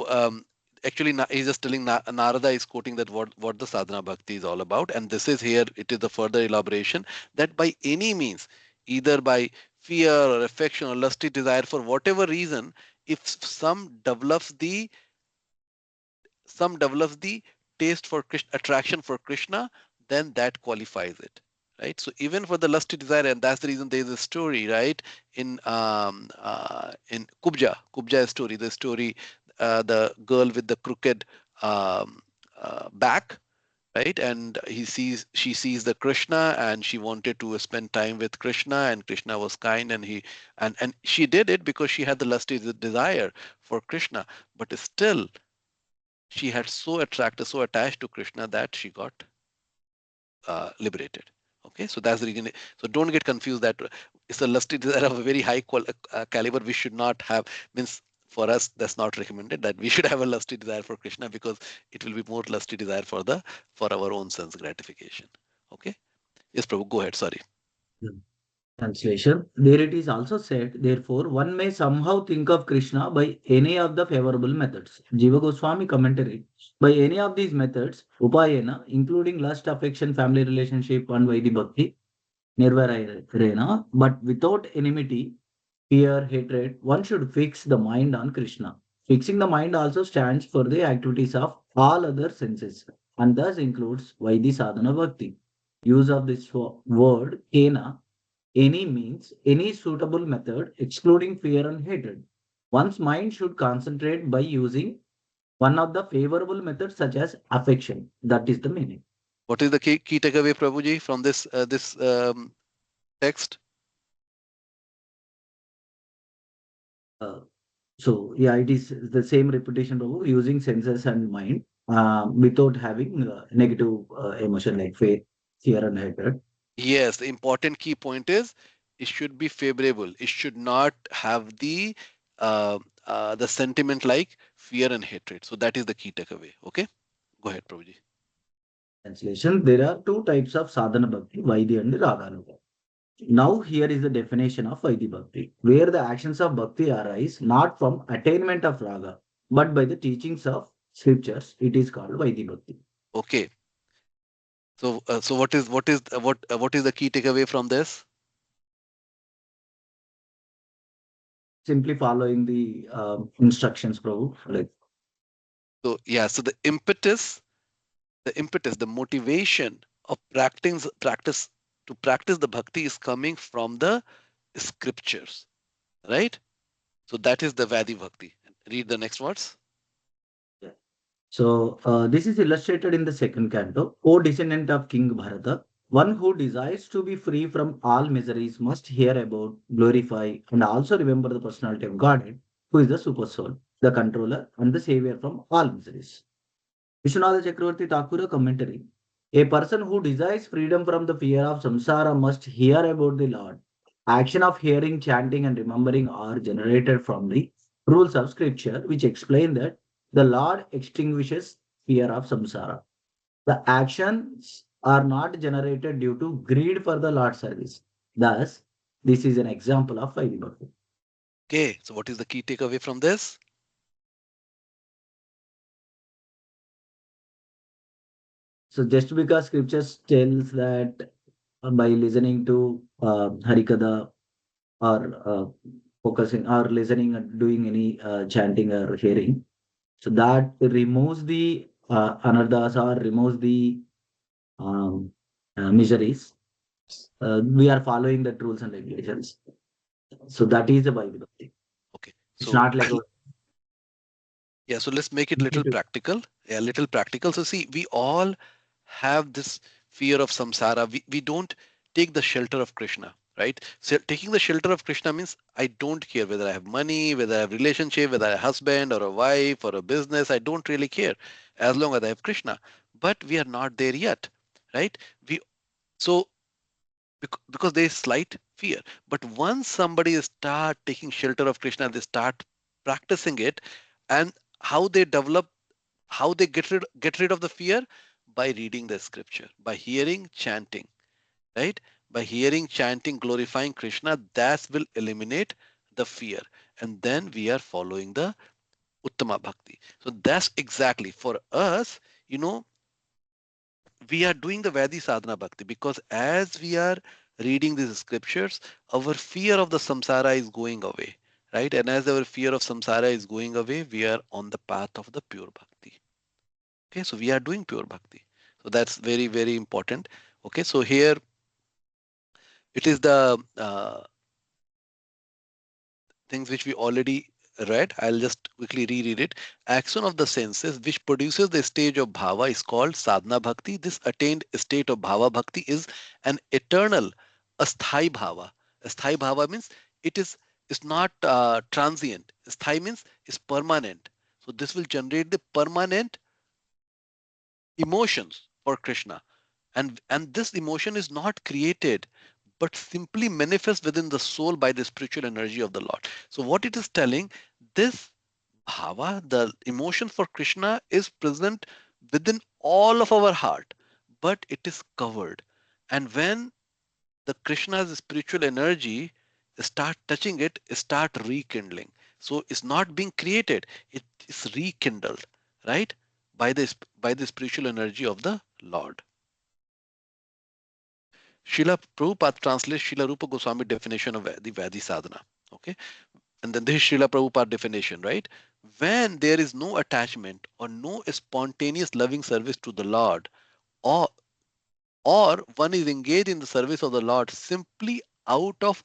Um, actually, he's just telling Narada is quoting that what the sadhana bhakti is all about, and this is here. It is the further elaboration that by any means, either by fear or affection or lusty desire for whatever reason, if some develops the taste for Krishna, attraction for Krishna, then that qualifies it, right? So even for the lusty desire, and that's the reason there is a story, right? In Kubja story, the story, the girl with the crooked back, right? And she sees the Krishna, and she wanted to spend time with Krishna, and Krishna was kind, and she did it because she had the lusty desire for Krishna, but still she had so attached to Krishna that she got liberated. Okay, so that's the reason. So don't get confused that it's a lusty desire of a very high caliber. We should not have, means for us that's not recommended, that we should have a lusty desire for Krishna, because it will be more lusty desire for our own sense gratification. Okay. Yes, Prabhu, go ahead. Sorry. Translation. There it is also said, therefore, one may somehow think of Krishna by any of the favorable methods. Jiva Goswami commentary. By any of these methods, Upayena, including lust, affection, family relationship, and Vaidhi Bhakti, Nirvarena, but without enmity, fear, hatred, one should fix the mind on Krishna. Fixing the mind also stands for the activities of all other senses and thus includes Vaidhi Sadhana Bhakti. Use of this word, Kena, any means, any suitable method, excluding fear and hatred. One's mind should concentrate by using one of the favorable methods such as affection. That is the meaning. What is the key takeaway, Prabhuji, from this text? Uh, So yeah, it is the same repetition, Prabhu, using senses and mind without having negative emotion like faith, fear, and hatred. Yes, the important key point is it should be favorable. It should not have uh, the sentiment like fear and hatred. So that is the key takeaway. Okay, go ahead, Prabhuji. Translation: there are two types of sadhana bhakti, Vaidhi and Raganuga. Now here is the definition of Vaidhi bhakti, where the actions of bhakti arise not from attainment of raga, but by the teachings of scriptures. It is called Vaidhi bhakti. Okay, so what is the key takeaway from this? Simply following the instructions, Prabhu. Like So yeah, so the motivation of practice the bhakti is coming from the scriptures, right? So that is the Vadi Bhakti. Read the next words. so, this is illustrated in the second canto. O descendant of King Bharata, one who desires to be free from all miseries must hear about, glorify, and also remember the personality of Godhead, who is the super soul, the controller, and the savior from all miseries. Vishwanath Chakravarti Thakura commentary. A person who desires freedom from the fear of samsara must hear about the Lord. Action of hearing, chanting, and remembering are generated from the rules of scripture, which explain that the Lord extinguishes fear of samsara. The actions are not generated due to greed for the Lord's service. Thus, this is an example of Vaidhi Bhakti. Okay, so what is the key takeaway from this? So just because scriptures tells that by listening to Harikatha or focusing or listening or doing any chanting or hearing, so that removes the anarthas or removes the um, miseries. We are following the rules and regulations. So that is the Bible. Okay, It's so not like a yeah, so let's make it little practical. Yeah, little practical. So see, we all have this fear of samsara. We don't take the shelter of Krishna, right? So taking the shelter of Krishna means I don't care whether I have money, whether I have relationship, whether I have a husband or a wife or a business. I don't really care as long as I have Krishna. But we are not there yet, right? We so because there is slight fear. But once somebody start taking shelter of Krishna, they start practicing it, and how they develop, how they get rid of the fear by reading the scripture, by hearing chanting, right? By hearing chanting, glorifying Krishna, that will eliminate the fear, and then we are following the Uttama Bhakti. So that's exactly for us, you know, we are doing the Vedi sadhana bhakti because as we are reading these scriptures, our fear of the samsara is going away, right? And as our fear of samsara is going away, we are on the path of the pure bhakti. Okay, so we are doing pure bhakti. So that's very, very important. Okay, so here it is the things which we already read. I'll just quickly reread it. Action of the senses which produces the stage of bhava is called sadhana bhakti. This attained state of bhava bhakti is an eternal, asthai bhava. Asthai bhava means it is not transient. Asthai means is permanent. So this will generate the permanent emotions for Krishna. And this emotion is not created but simply manifests within the soul by the spiritual energy of the Lord. So what it is telling, this bhava, the emotion for Krishna is present within all of our heart, but it is covered. And when the Krishna's spiritual energy start touching it, start rekindling. So it's not being created, it is rekindled, right? By the spiritual energy of the Lord. Srila Prabhupada translates Srila Rupa Goswami definition of the Vadi sadhana. Okay. And then this is Srila Prabhupada definition, right? When there is no attachment or no spontaneous loving service to the Lord, or or one is engaged in the service of the Lord simply out of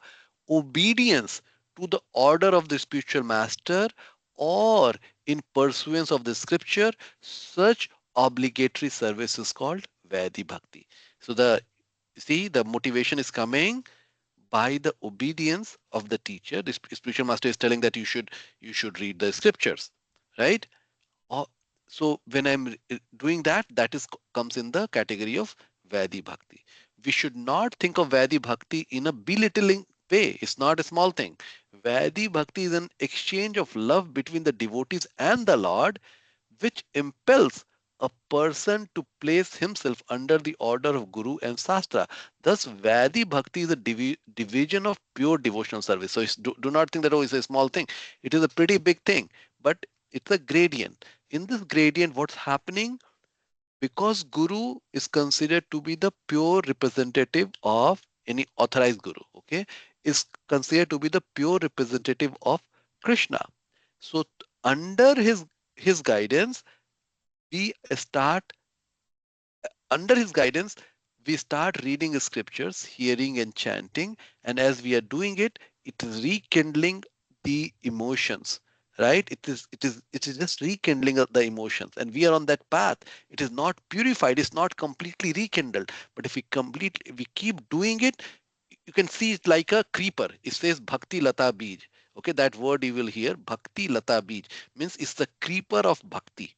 obedience to the order of the spiritual master or in pursuance of the scripture, such obligatory service is called Vadi Bhakti. So the motivation is coming by the obedience of the teacher. The spiritual master is telling that you should read the scriptures, right? Or, so when I'm doing that, that is comes in the category of Vaidhi Bhakti. We should not think of Vaidhi Bhakti in a belittling way. It's not a small thing. Vaidhi Bhakti is an exchange of love between the devotees and the Lord, which impels a person to place himself under the order of Guru and Sastra. Thus, Vaidhi Bhakti is a division of pure devotional service. So do not think that, oh, it's a small thing. It is a pretty big thing, but it's a gradient. In this gradient, what's happening? Because Guru is considered to be the pure representative of any authorized Guru, okay, is considered to be the pure representative of Krishna. So under his guidance, we start under his guidance, we start reading scriptures, hearing and chanting, and as we are doing it, it is rekindling the emotions, right? It is just rekindling of the emotions, and we are on that path. It is not purified, it's not completely rekindled, but if we keep doing it, you can see it like a creeper. It says Bhakti Lata Bij. Okay, that word you will hear, Bhakti Lata Bij, means it's the creeper of bhakti.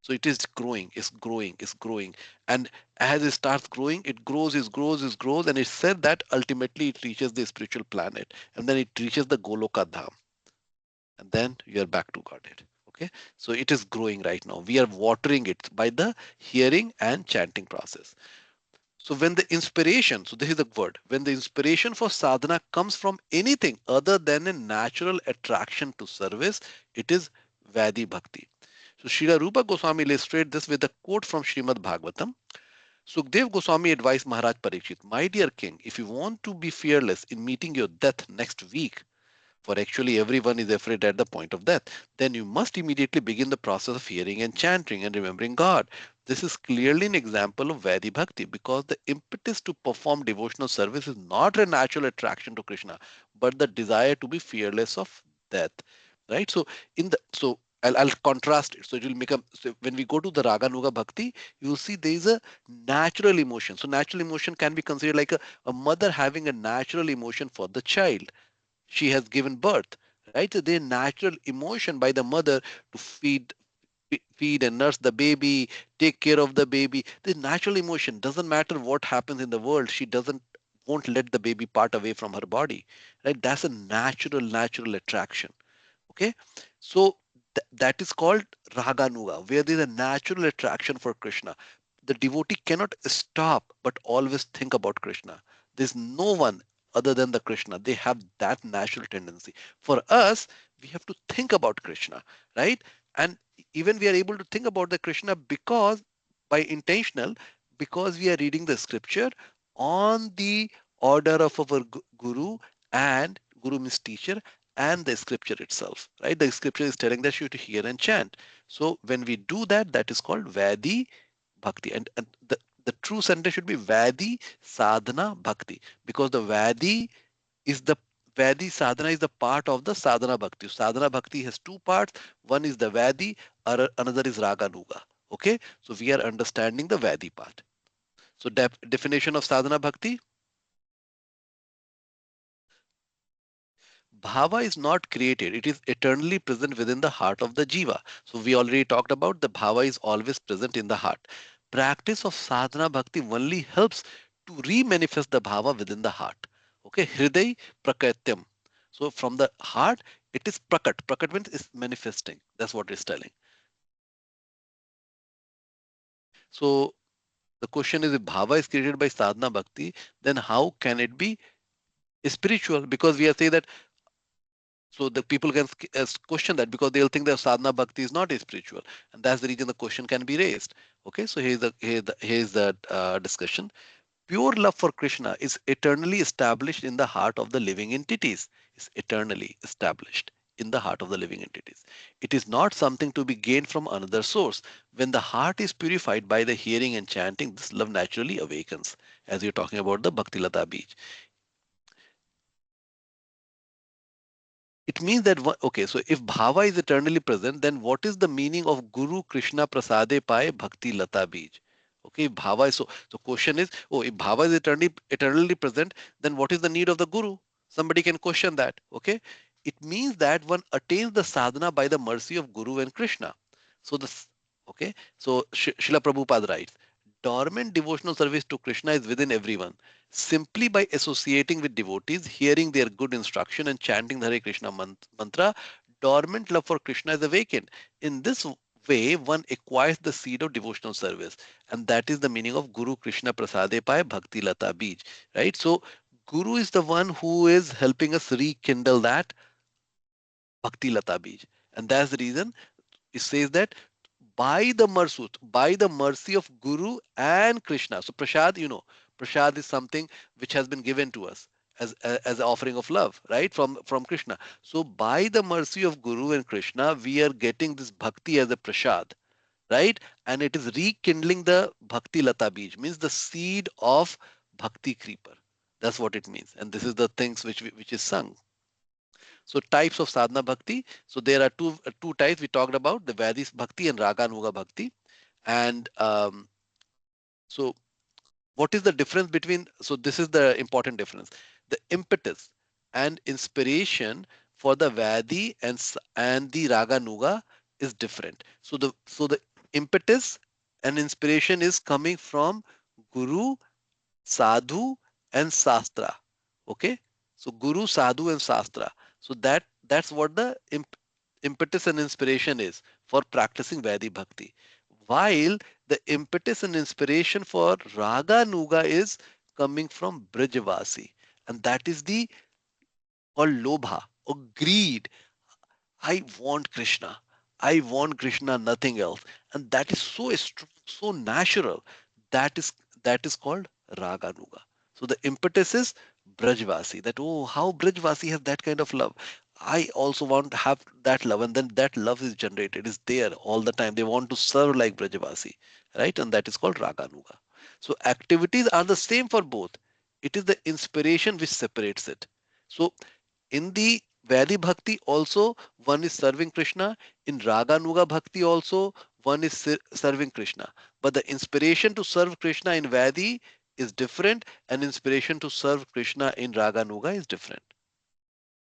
So it is growing, it's growing, it's growing. And as it starts growing, it grows, it grows, it grows. And it said that ultimately it reaches the spiritual planet. And then it reaches the Goloka Dham. And then you are back to Godhead. Okay. So it is growing right now. We are watering it by the hearing and chanting process. So when the inspiration, so this is the word, when the inspiration for sadhana comes from anything other than a natural attraction to service, it is Vaidhi Bhakti. So Srila Rupa Goswami illustrates this with a quote from Srimad Bhagavatam. Sukdev Goswami advised Maharaj Parikshit, my dear king, if you want to be fearless in meeting your death next week, for actually everyone is afraid at the point of death, then you must immediately begin the process of hearing and chanting and remembering God. This is clearly an example of Vaidhi Bhakti because the impetus to perform devotional service is not a natural attraction to Krishna, but the desire to be fearless of death. Right? So in the so I'll contrast it. So it will make a so when we go to the Raganuga Bhakti, you will see there is a natural emotion. So natural emotion can be considered like a mother having a natural emotion for the child she has given birth, right? So there's natural emotion by the mother to feed and nurse the baby, take care of the baby. The natural emotion doesn't matter what happens in the world. She doesn't won't let the baby part away from her body, right? That's a natural attraction. Okay, so that is called raganuga, where there is a natural attraction for Krishna. The devotee cannot stop but always think about Krishna. There's no one other than the Krishna. They have that natural tendency. For us, we have to think about Krishna, right? And even we are able to think about the Krishna because by intentional, because we are reading the scripture on the order of our guru, and guru means teacher, and the scripture itself, right? The scripture is telling that you to hear and chant. So when we do that, that is called Vaidhi Bhakti. And the true sentence should be Vaidhi Sadhana Bhakti, because the Vaidhi sadhana is the part of the sadhana bhakti. Sadhana bhakti has two parts. One is the Vaidhi, another is Raganuga. Okay, so we are understanding the Vaidhi part. So definition of sadhana bhakti: Bhava is not created, it is eternally present within the heart of the jiva. So we already talked about the bhava is always present in the heart. Practice of sadhana bhakti only helps to re-manifest the bhava within the heart. Okay, hriday prakatyam. So from the heart, it is prakat. Prakat means is manifesting. That's what it's telling. So the question is, if bhava is created by sadhana bhakti, then how can it be spiritual? Because we are saying that. So the people can question that because they'll think that sadhana bhakti is not spiritual, and that's the reason the question can be raised. Okay, so here's the discussion. Pure love for Krishna is eternally established in the heart of the living entities. Is eternally established in the heart of the living entities. It is not something to be gained from another source. When the heart is purified by the hearing and chanting, this love naturally awakens. As you're talking about the Bhakti Lata Bij. It means that, okay, so if bhava is eternally present, then what is the meaning of Guru Krishna Prasade Pai Bhakti Lata Bij? Okay, if bhava is so question is, oh, if bhava is eternally present, then what is the need of the guru? Somebody can question that. Okay, it means that one attains the sadhana by the mercy of Guru and Krishna. So okay, so Srila Prabhupada writes, dormant devotional service to Krishna is within everyone. Simply by associating with devotees, hearing their good instruction, and chanting the Hare Krishna mantra, dormant love for Krishna is awakened. In this way, one acquires the seed of devotional service, and that is the meaning of Guru Krishna Prasade Pai Bhakti Lata Bij. Right? So, Guru is the one who is helping us rekindle that Bhakti Lata Bij, and that's the reason it says that by the mercy of Guru and Krishna. So prasad, prasad is something which has been given to us as an offering of love, right, from Krishna. So by the mercy of Guru and Krishna, we are getting this bhakti as a prasad, right, and it is rekindling the bhakti lata bij, means the seed of bhakti creeper. That's what it means, and this is the things which is sung. So types of sadhana bhakti. So there are two types we talked about, the Vaidis bhakti and Raganuga bhakti. And so what is the difference between, so this is the important difference. The impetus and inspiration for the Vaidi and the Raganuga is different. So the impetus and inspiration is coming from Guru, Sadhu and Sastra. Okay, so Guru, Sadhu and Sastra. So that's what the impetus and inspiration is for practicing Vaidhi Bhakti. While the impetus and inspiration for Raga Nuga is coming from Brijavasi, and that is the or Lobha or greed. I want Krishna. I want Krishna, nothing else. And that is so strong, so natural. That is that is called Raganuga. So the impetus is Brajvasi. That, oh, how Brajvasi has that kind of love. I also want to have that love, and then that love is generated, is there all the time. They want to serve like Brajvasi, right? And that is called Raganuga. So activities are the same for both. It is the inspiration which separates it. So in the Vaidhi Bhakti also one is serving Krishna. In Raganuga Bhakti also one is serving Krishna. But the inspiration to serve Krishna in Vaidhi is different, and inspiration to serve Krishna in Raganuga is different.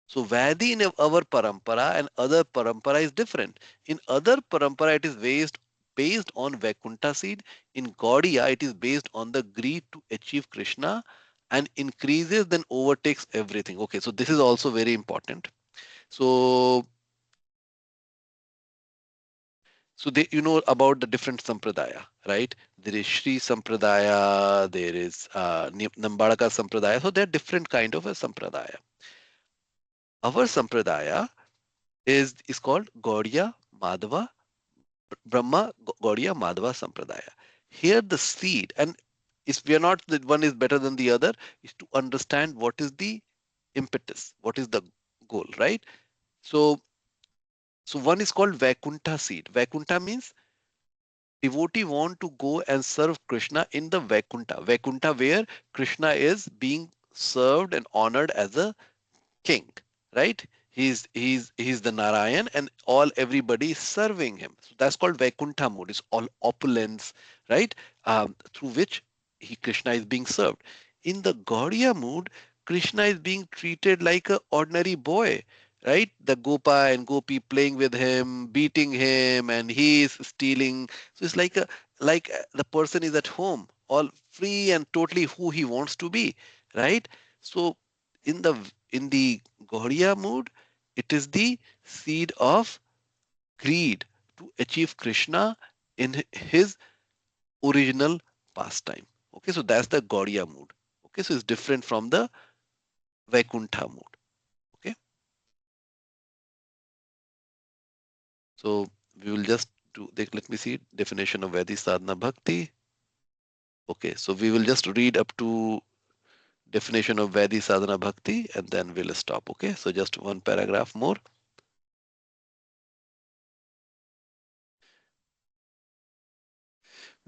So Vaidhi in our parampara and other parampara is different. In other parampara it is based on Vaikuntha seed. In Gaudiya it is based on the greed to achieve Krishna and increases then overtakes everything. Okay, so this is also very important. So you know about the different sampradaya, right? There is Shri Sampradaya, there is Nambaraka Sampradaya. So there are different kind of a sampradaya. Our sampradaya is called Gaudiya Madhava Brahma Gaudiya Madhava Sampradaya. Here the seed, and if we are not that one is better than the other, is to understand what is the impetus, what is the goal, right? So one is called Vaikuntha seed. Vaikuntha means devotee want to go and serve Krishna in the Vaikuntha. Vaikuntha where Krishna is being served and honored as a king, right? He's the Narayan, and everybody is serving him. So that's called Vaikuntha mood. It's all opulence, right? Through which Krishna is being served. In the Gaudiya mood, Krishna is being treated like an ordinary boy, right? The Gopa and Gopi playing with him, beating him, and he is stealing. So it's like the person is at home, all free and totally who he wants to be, right? So in the Gaudiya mood, it is the seed of greed to achieve Krishna in his original pastime. Okay, so that's the Gaudiya mood. Okay, so it's different from the Vaikuntha mood. Okay, so we will just let me see definition of Vaidhi Sadhana Bhakti. Okay, so we will just read up to definition of Vaidhi Sadhana Bhakti and then we'll stop. Okay, so just one paragraph more.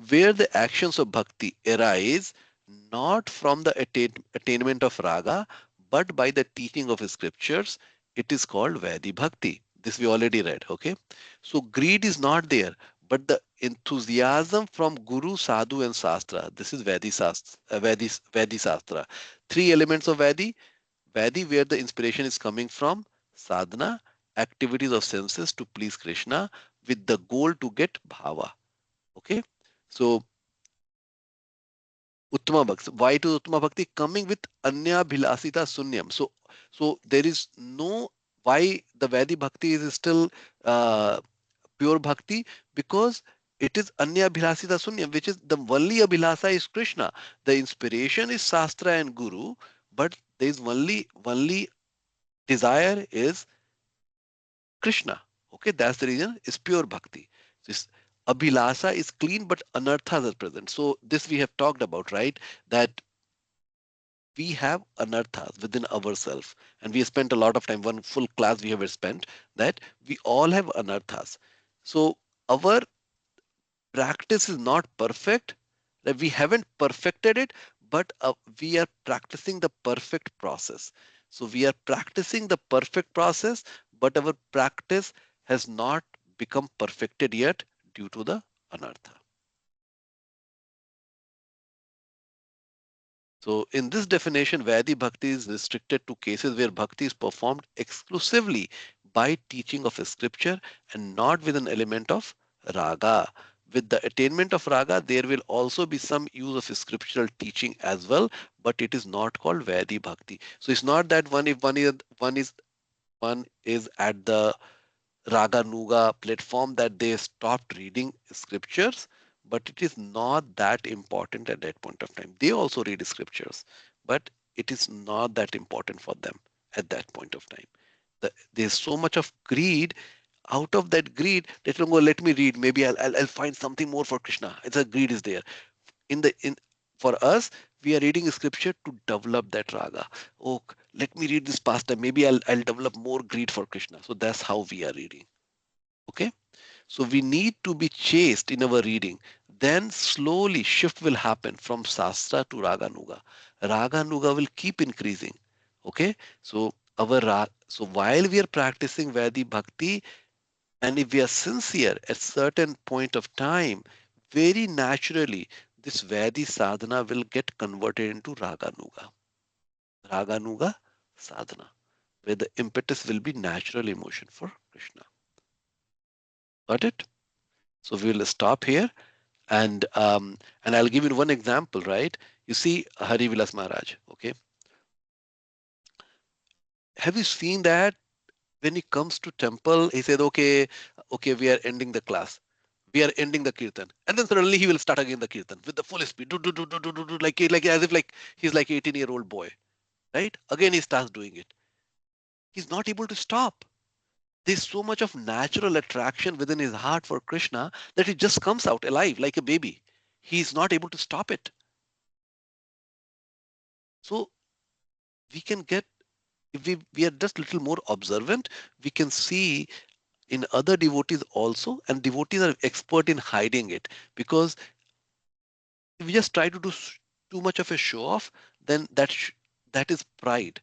Where the actions of bhakti arise not from the attainment of raga, but by the teaching of scriptures, it is called Vaidhi Bhakti. This we already read, okay? So greed is not there, but the enthusiasm from Guru, Sadhu, and Sastra. This is Vedi Sastra. Three elements of Vedi, where the inspiration is coming from, sadhana, activities of senses to please Krishna, with the goal to get bhava. Okay, so Uttama Bhakti. Why to Uttama Bhakti? Coming with Anya Bhilasita Sunyam. So there is no, why the Vedi Bhakti is still pure Bhakti, because it is Anya Bhilasita Sunyam, which is the only Abhilasa is Krishna. The inspiration is Shastra and Guru, but there is only desire is Krishna. Okay, that's the reason it's pure bhakti. This abhilasa is clean, but anarthas are present. So this we have talked about, right? That we have anarthas within ourselves, and we spent a lot of time. One full class we have spent that we all have anarthas. So our practice is not perfect. That we haven't perfected it, but we are practicing the perfect process. So we are practicing the perfect process, but our practice has not become perfected yet due to the anartha. So in this definition, Vaidhi Bhakti is restricted to cases where Bhakti is performed exclusively by teaching of a scripture and not with an element of raga. With the attainment of raga, there will also be some use of scriptural teaching as well, but it is not called Vaidhi Bhakti. So it's not that if one is at the Raga Nuga platform that they stopped reading scriptures, but it is not that important at that point of time. They also read scriptures, but it is not that important for them at that point of time. There's so much of greed. Out of that greed, they don't go, let me read. Maybe I'll find something more for Krishna. It's a greed is there. In for us, we are reading scripture to develop that raga. Oh, let me read this pastime. Maybe I'll develop more greed for Krishna. So that's how we are reading. Okay, so we need to be chaste in our reading. Then slowly shift will happen from Shastra to Raganuga. Raganuga will keep increasing. Okay, so so while we are practicing Vaidhi Bhakti, and if we are sincere at certain point of time, very naturally this Vaidhi sadhana will get converted into Raganuga. Raganuga sadhana, where the impetus will be natural emotion for Krishna. Got it? So we will stop here, and I'll give you one example, right? You see Hari Vilas Maharaj, okay? Have you seen that when he comes to temple, he said, okay, we are ending the class. We are ending the kirtan. And then suddenly he will start again the kirtan with the full speed, like as if like he's like 18-year-old boy, right? Again, he starts doing it. He's not able to stop. There's so much of natural attraction within his heart for Krishna that it just comes out alive like a baby. He's not able to stop it. So we can get, if we are just a little more observant, we can see in other devotees also, and devotees are expert in hiding it, because if we just try to do too much of a show off, then that is pride.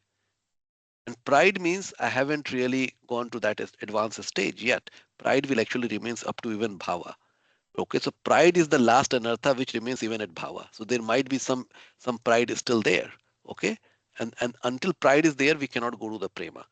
And pride means I haven't really gone to that advanced stage yet. Pride will actually remains up to even bhava. Okay, so pride is the last anartha which remains even at bhava. So there might be some pride is still there. Okay, and until pride is there, we cannot go to the prema.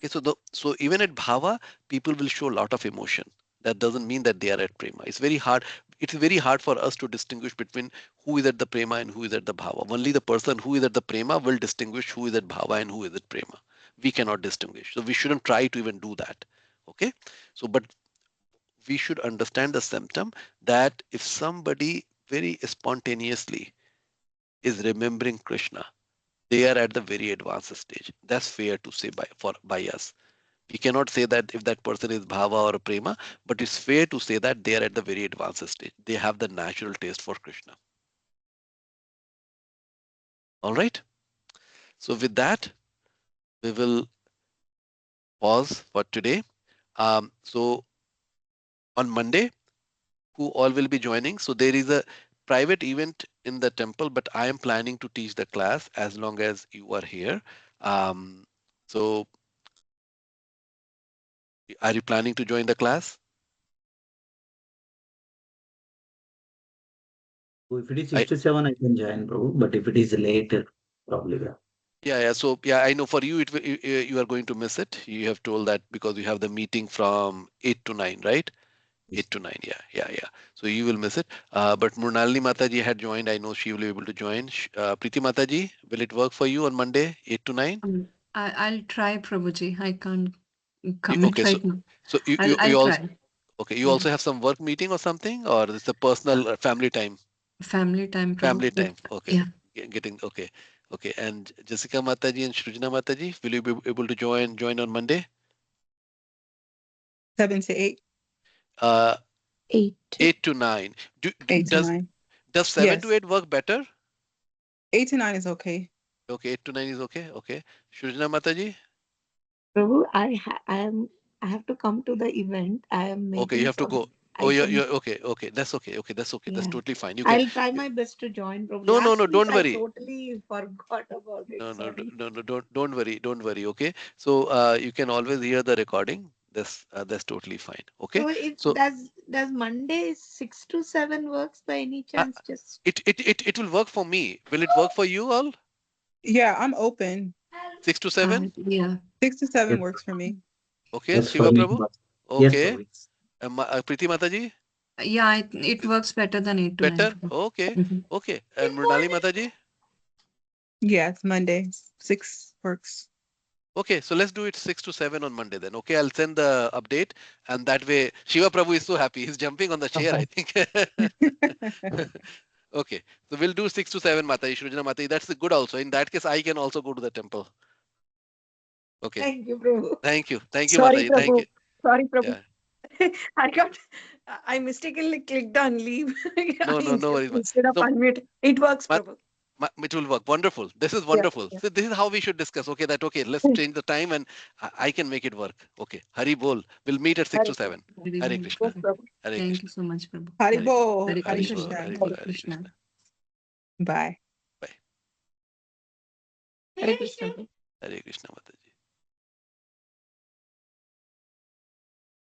Okay, so even at bhava, people will show a lot of emotion. That doesn't mean that they are at prema. It's very hard. It's very hard for us to distinguish between who is at the prema and who is at the bhava. Only the person who is at the prema will distinguish who is at bhava and who is at prema. We cannot distinguish. So we shouldn't try to even do that. Okay. So, but we should understand the symptom that if somebody very spontaneously is remembering Krishna, they are at the very advanced stage. That's fair to say by us. We cannot say that if that person is bhava or prema, but it's fair to say that they are at the very advanced stage. They have the natural taste for Krishna. All right. So with that, we will pause for today. So on Monday, who all will be joining? So there is a private event in the temple, but I am planning to teach the class as long as you are here. So are you planning to join the class? So if it is 6 to 7, I can join, Prabhu. But if it is later, probably yeah. Yeah. So yeah, I know for you, you are going to miss it. You have told that because you have the meeting from 8 to 9, right? 8 to 9. Yeah. So you will miss it. But Murnalini Mataji had joined. I know she will be able to join. Preeti Mataji, will it work for you on Monday, 8 to 9? I'll try, Prabhuji. I can't commit Okay. right now. So I'll you also, try. okay. You Yeah. also have some work meeting or something, or it's a personal family time? Family time, Prabhu. Family time. Okay. Yeah. Getting okay. Okay. And Jessica Mataji and Shrujana Mataji, will you be able to join on Monday? 7 to 8. 8. 8 to 9. 8 to 9. Does 7 to Yes. 8 work better? 8 to 9 is okay. Okay, 8 to 9 is okay. Okay. Shrujana Mataji? Prabhu, I have to come to the event. I am Okay, meeting you have to so go. I Oh, you're can. okay. Okay, that's okay. Okay, that's okay. That's Yeah. totally fine. You can. I'll try my best to join, Prabhu. No, Last week don't I worry. totally forgot about it. No, Sorry. don't worry. Don't worry. Okay. So you can always hear the recording. That's totally fine. Okay. So it So does Monday 6 to 7 works by any uh, chance? Just it will work for me. Will it work for you all? Yeah, I'm open. 6 to 7? Yeah. 6 to 7 Yes, works for me. Okay. that's Shiva for me. Prabhu? Yes, Okay. Prabhu. Preeti Mataji? Yeah, it works better than 8 to 9. Better? Prabhu. Okay. Mhm. Okay. And Mrinali Mataji? Yes, Monday 6 works. Okay, so let's do it 6 to 7 on Monday then. Okay, I'll send the update, and that way Shiva Prabhu is so happy. He's jumping on the chair, I think. Okay, so we'll do 6 to 7, Mataji, Shrujana Mataji. That's good also. In that case, I can also go to the temple. Okay, thank you, Prabhu. thank you. Thank you, Sorry, Mataji. Thank Prabhu. you. Sorry, Prabhu. Yeah. I mistakenly clicked on leave No worries. instead of So, unmute. It works, Ma- Prabhu. It will work. Wonderful. This is Yeah, wonderful. yeah. So this is how we should discuss. Okay, okay, let's change the time and I can make it work. Okay, Hari Bol. We'll meet at 6 to Hare 7. Very Hare well. Krishna. Yes, Prabhu. Hare Thank Krishna. you so much, Prabhu. Haribo. Hare Hare Krishna. Bol. Hare Hare Bol. Hare Krishna. Krishna. Bye. Bye. Hare Krishna. Hare Krishna Mataji.